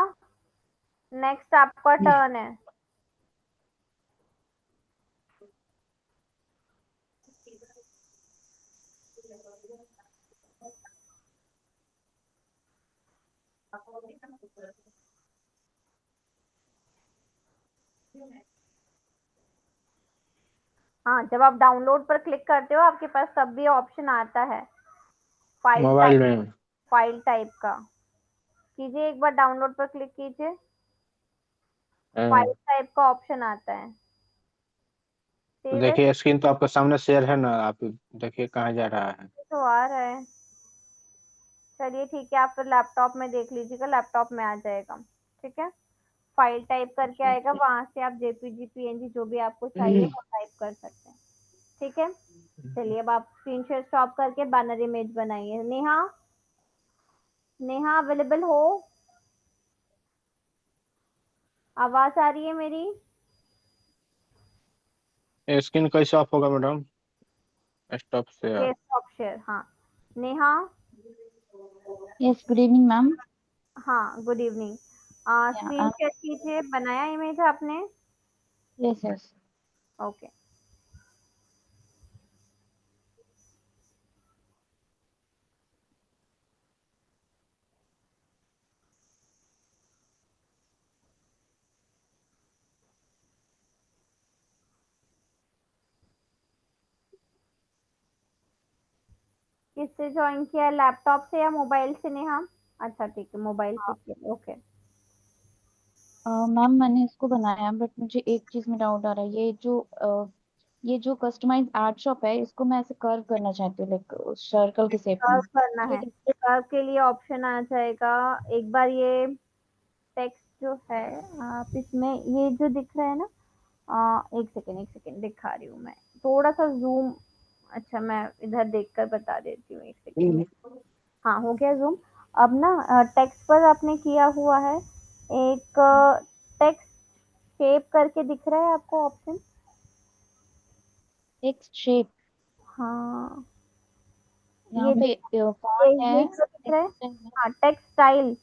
B: नेक्स्ट आपका टर्न है। हाँ, जब आप डाउनलोड पर क्लिक करते हो आपके पास तब भी ऑप्शन आता है, फाइल
D: मोबाइल
B: टाइप,
D: में?
B: फाइल टाइप का। कीजिए, एक बार डाउनलोड पर क्लिक कीजिए, फाइल
D: हाँ।
B: टाइप का ऑप्शन आता है,
D: तो
B: सेव एज।
D: देखिए, स्क्रीन तो आपके सामने शेयर है ना, आप देखिए कहाँ जा रहा है।
B: तो आ रहा है, चलिए ठीक है, आप फिर लैपटॉप में देख लीजिएगा, लैपटॉप में आ जाएगा, ठीक है। फाइल टाइप करके आएगा, वहां से आप जेपीजी पीएनजी जो भी आपको चाहिए वो टाइप कर सकते हैं, ठीक है। चलिए, अब आप स्क्रीनशॉट स्टॉप करके बैनर इमेज बनाइए। नेहा, नेहा अवेलेबल हो? आवाज आ रही है मेरी?
D: स्क्रीन कैसे ऑफ होगा मैडम? Stop share.
B: ये स्टॉप शेयर, हाँ। Neha,
E: Yes, good evening, ma'am.
B: हाँ good evening.
E: Yeah,
B: screen share कीजिए, बनाया इमेज आपने?
E: yes, yes.
B: ओके। किससे ज्वाइन किया है, लैपटॉप से या मोबाइल से नेहा? अच्छा ठीक है, मोबाइल से किया, ओके।
E: मैम मैंने इसको बनाया, बट मुझे एक चीज में डाउट आ रहा है। ये जो कस्टमाइज आर्ट शॉप है, इसको मैं ऐसे कर्व करना चाहती हूँ, लाइक सर्कल के शेप में।
B: कर्व करना
E: ये
B: है,
E: कैसे?
B: कर्व के लिए ऑप्शन आ जाएगा, एक बार ये टेक्स्ट जो है, आप इसमें ये जो दिख रहा है ना, एक सेकेंड एक सेकेंड दिखा रही हूँ मैं, थोड़ा सा जूम। अच्छा, मैं इधर देखकर बता देती हूँ, एक सेकेंड में। हाँ, हो गया जूम। अब ना टेक्स्ट पर आपने किया हुआ है, एक टेक्स्ट शेप करके दिख रहा है आपको ऑप्शन।
E: Text shape?
B: हाँ,
E: यहाँ
B: ये
E: पे
B: देखो,
E: फॉन्ट
B: ये
E: है,
B: जो दिख रहा है,
E: टेक्स्ट है।
B: हाँ टेक्स्ट स्टाइल,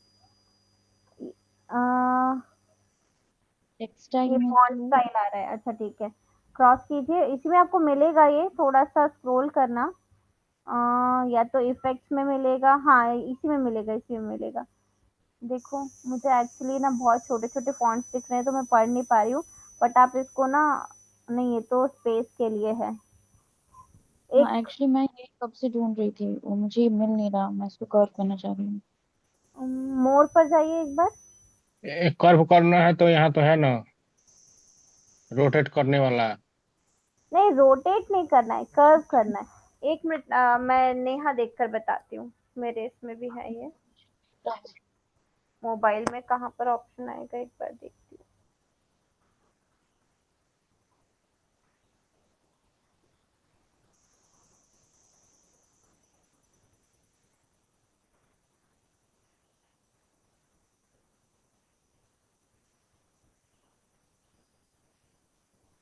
E: टेक्सटाइल
B: ये
E: में
B: फॉन्ट
E: तो
B: स्टाइल आ रहा है, अच्छा ठीक है। क्रॉस कीजिए, इसी में आपको मिलेगा, ये थोड़ा सा स्क्रॉल करना, या तो इफेक्ट्स में मिलेगा, हाँ इसी में मिलेगा, इसी में मिलेगा। देखो, मुझे एक्चुअली ना बहुत छोटे छोटे फॉन्ट्स दिख रहे हैं तो मैं पढ़ नहीं पा रही हूँ, बट आप इसको ना, नहीं ये तो स्पेस के लिए है,
E: हाँ,
B: एक
E: एक्चुअली मैं ये कब से ढूंढ रही थी, वो मुझे मिल नहीं रहा। मैं इसको कर्व करना चाह रही हूँ।
B: मोर पर जाइए एक बार।
D: कर्व करना है तो यहाँ तो है ना, रोटेट करने वाला।
B: नहीं, रोटेट नहीं करना है, कर्व करना है। एक मिनट, मैं नेहा देख कर बताती हूँ, मेरे इसमें भी है ये, मोबाइल में कहाँ पर ऑप्शन आएगा एक बार देखती हूँ।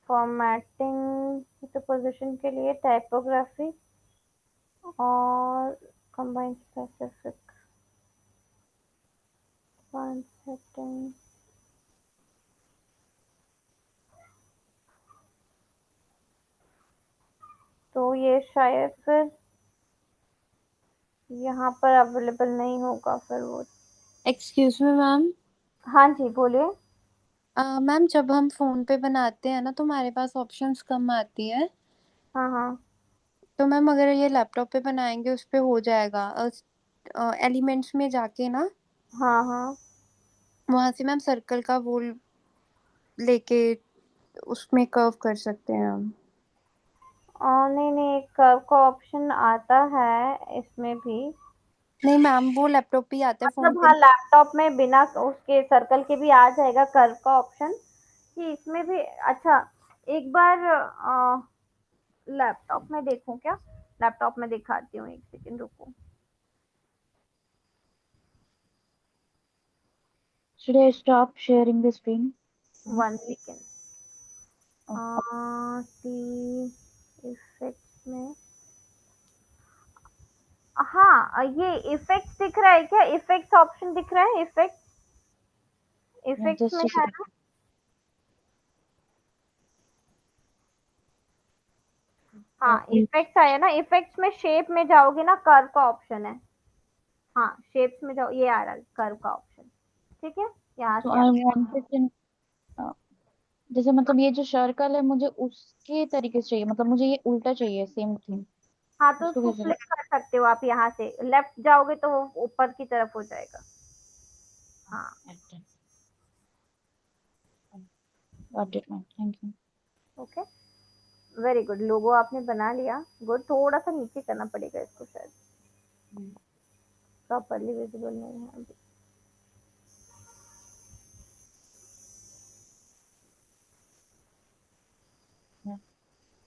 B: फॉर्मेटिंग पोजीशन के लिए टाइपोग्राफी और कंबाइंड स्पेसिफिक फॉन्ट सेटिंग, तो ये शायद फिर यहाँ पर अवेलेबल नहीं होगा फिर वो।
A: Excuse me ma'am.
B: हाँ जी बोलिए।
A: मैम जब हम फोन पे बनाते हैं ना तो हमारे पास ऑप्शंस कम आती है।
B: हाँ हाँ
A: तो मैम अगर ये लैपटॉप पे बनाएंगे उस पे हो जाएगा। एलिमेंट्स में जाके ना
B: हाँ हाँ
A: वहां से मैम सर्कल का वो लेके उसमें कर्व कर सकते हैं हम।
B: नहीं नहीं, कर्व का ऑप्शन आता है इसमें भी।
A: नहीं मैम वो लैपटॉप पे ही आता है, फोन
B: मतलब
A: पे
B: हाँ,
A: नहीं।
B: लैपटॉप में बिना उसके सर्कल के भी आ जाएगा कर्व का ऑप्शन, कि इसमें भी। अच्छा, एक बार लैपटॉप में देखूं क्या? लैपटॉप में दिखाती हूँ, एक सेकंड रुको।
E: Should I stop sharing the screen?
B: 1 second. See effects में, हाँ ये इफेक्ट्स दिख रहा है क्या? इफेक्ट्स ऑप्शन दिख रहा है? इफेक्ट्स,
E: Yeah,
B: इफेक्ट्स में
E: just a
B: है
E: second.
B: ना? हाँ इफेक्ट्स आया ना, इफेक्ट्स में शेप में जाओगे ना, कर्व का ऑप्शन है। हाँ शेप्स में जाओ, ये आ रहा है कर्व का ऑप्शन। ठीक है, यहाँ
E: So
B: से
E: I wanted to uh, जैसे मतलब ये जो सर्कल है मुझे उसके तरीके से चाहिए, मतलब मुझे ये उल्टा चाहिए, सेम थिंग।
B: हाँ तो
E: उसको
B: उसको
E: कैसे?
B: फ्लिप कर सकते हो आप, यहाँ से लेफ्ट जाओगे तो वो ऊपर की तरफ हो जाएगा। हाँ
E: Got it, ma'am. Thank you.
B: Okay, very good. Logo आपने बना लिया, गुड। थोड़ा सा नीचे करना पड़ेगा इसको, शायद प्रॉपरली विजिबल नहीं है अभी।
E: Yeah,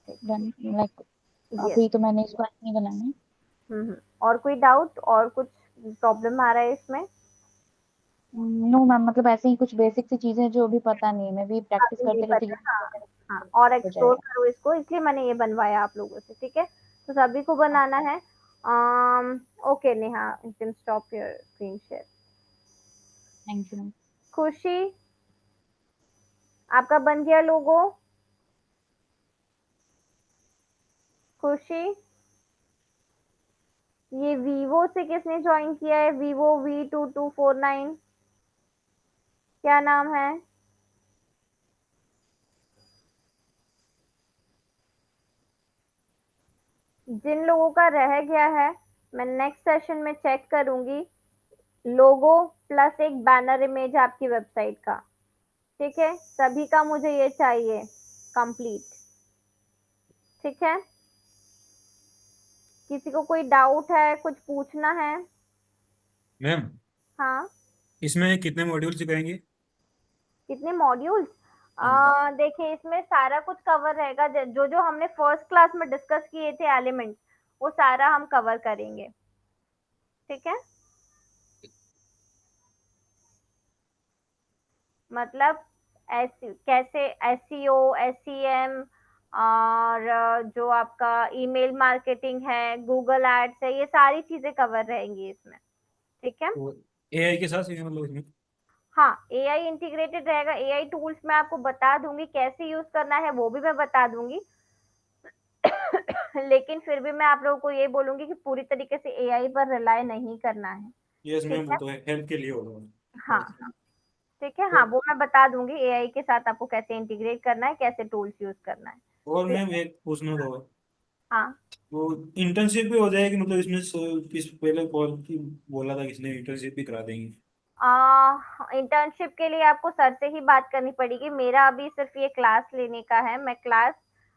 B: ठीक
E: done. Like
B: है, यस।
E: अभी तो मैंने इसको नहीं बनाना है।
B: और कोई डाउट और कुछ प्रॉब्लम आ रहा है इसमें?
E: नो मैम, मतलब ऐसे ही कुछ बेसिक सी चीजें जो अभी पता नहीं है, मैं भी प्रैक्टिस
B: अभी नहीं
E: करते रहती
B: पता,
E: हूँ।
B: हाँ। हाँ और
E: हो
B: एक्सप्लोर
E: जाएगा।
B: करो इसको, इसलिए मैंने ये बनवाया आप लोगों से। ठीक है, तो सभी को बनाना है। Okay Neha, you can stop your screen share.
E: Thank you ma'am.
B: खुशी, आपका बन गया लोगो? खुशी, ये वीवो से किसने ज्वाइन किया है? वीवो V2249, क्या नाम है? जिन लोगों का रह गया है, मैं नेक्स्ट सेशन में चेक करूंगी। लोगो प्लस एक बैनर इमेज आपकी वेबसाइट का। ठीक है, सभी का मुझे ये चाहिए कंप्लीट। ठीक है, किसी को कोई डाउट है, कुछ पूछना है?
C: मैम
B: हाँ,
C: इसमें कितने मॉड्यूल सिखाएंगे?
B: कितने मॉड्यूल्स?
C: हाँ।
B: देखिए इसमें सारा कुछ कवर रहेगा, जो जो हमने फर्स्ट क्लास में डिस्कस किए थे एलिमेंट्स, वो सारा हम कवर करेंगे। ठीक है, मतलब कैसे एसईओ, एसईएम, और जो आपका ईमेल मार्केटिंग है, गूगल एड्स है, ये सारी चीजें कवर रहेंगी इसमें। ठीक है,
C: तो एआई के साथ सीखेंगे मतलब इसमें?
B: हाँ एआई इंटीग्रेटेड रहेगा। एआई टूल्स मैं आपको बता दूंगी, कैसे यूज करना है वो भी मैं बता दूंगी। लेकिन फिर भी मैं आप लोगों को ये बोलूंगी कि पूरी तरीके से एआई पर रिलाय नहीं करना है।
C: यस
B: ठीक
C: मैम, वो
B: है,
C: तो है, हेल्प के लिए होगा।
B: हाँ हाँ, ठीक है, हाँ
C: तो
B: वो मैं बता दूंगी एआई के साथ आपको कैसे इंटीग्रेट करना है, कैसे टूल्स यूज करना है।
C: और
B: ठीक
C: मैम
B: है,
C: एक पूछना था,
B: हाँ।
C: वो इंटर्नशिप भी हो जाएगी मतलब इसमें? किस पहले कॉल की बोला था किसने, इंटर्नशिप भी करा देंगे?
B: इंटर्नशिप के लिए आपको सर से ही बात करनी पड़ेगी। मेरा अभी सिर्फ ये क्लास लेने का है, मैं क्लास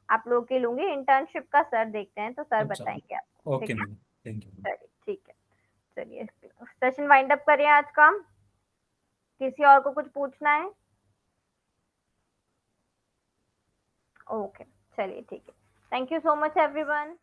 B: आप लोगों की लूंगी। इंटर्नशिप का सर देखते हैं, तो सर
C: अच्छा,
B: बताएंगे आपको।
C: ओके
B: ठीक है,
C: मैम, थैंक यू।
B: चलिए ठीक है। चलिए सेशन वाइंड अप करें आज का। किसी और को कुछ पूछना है? ओके, चलिए ठीक है। Thank you so much everyone.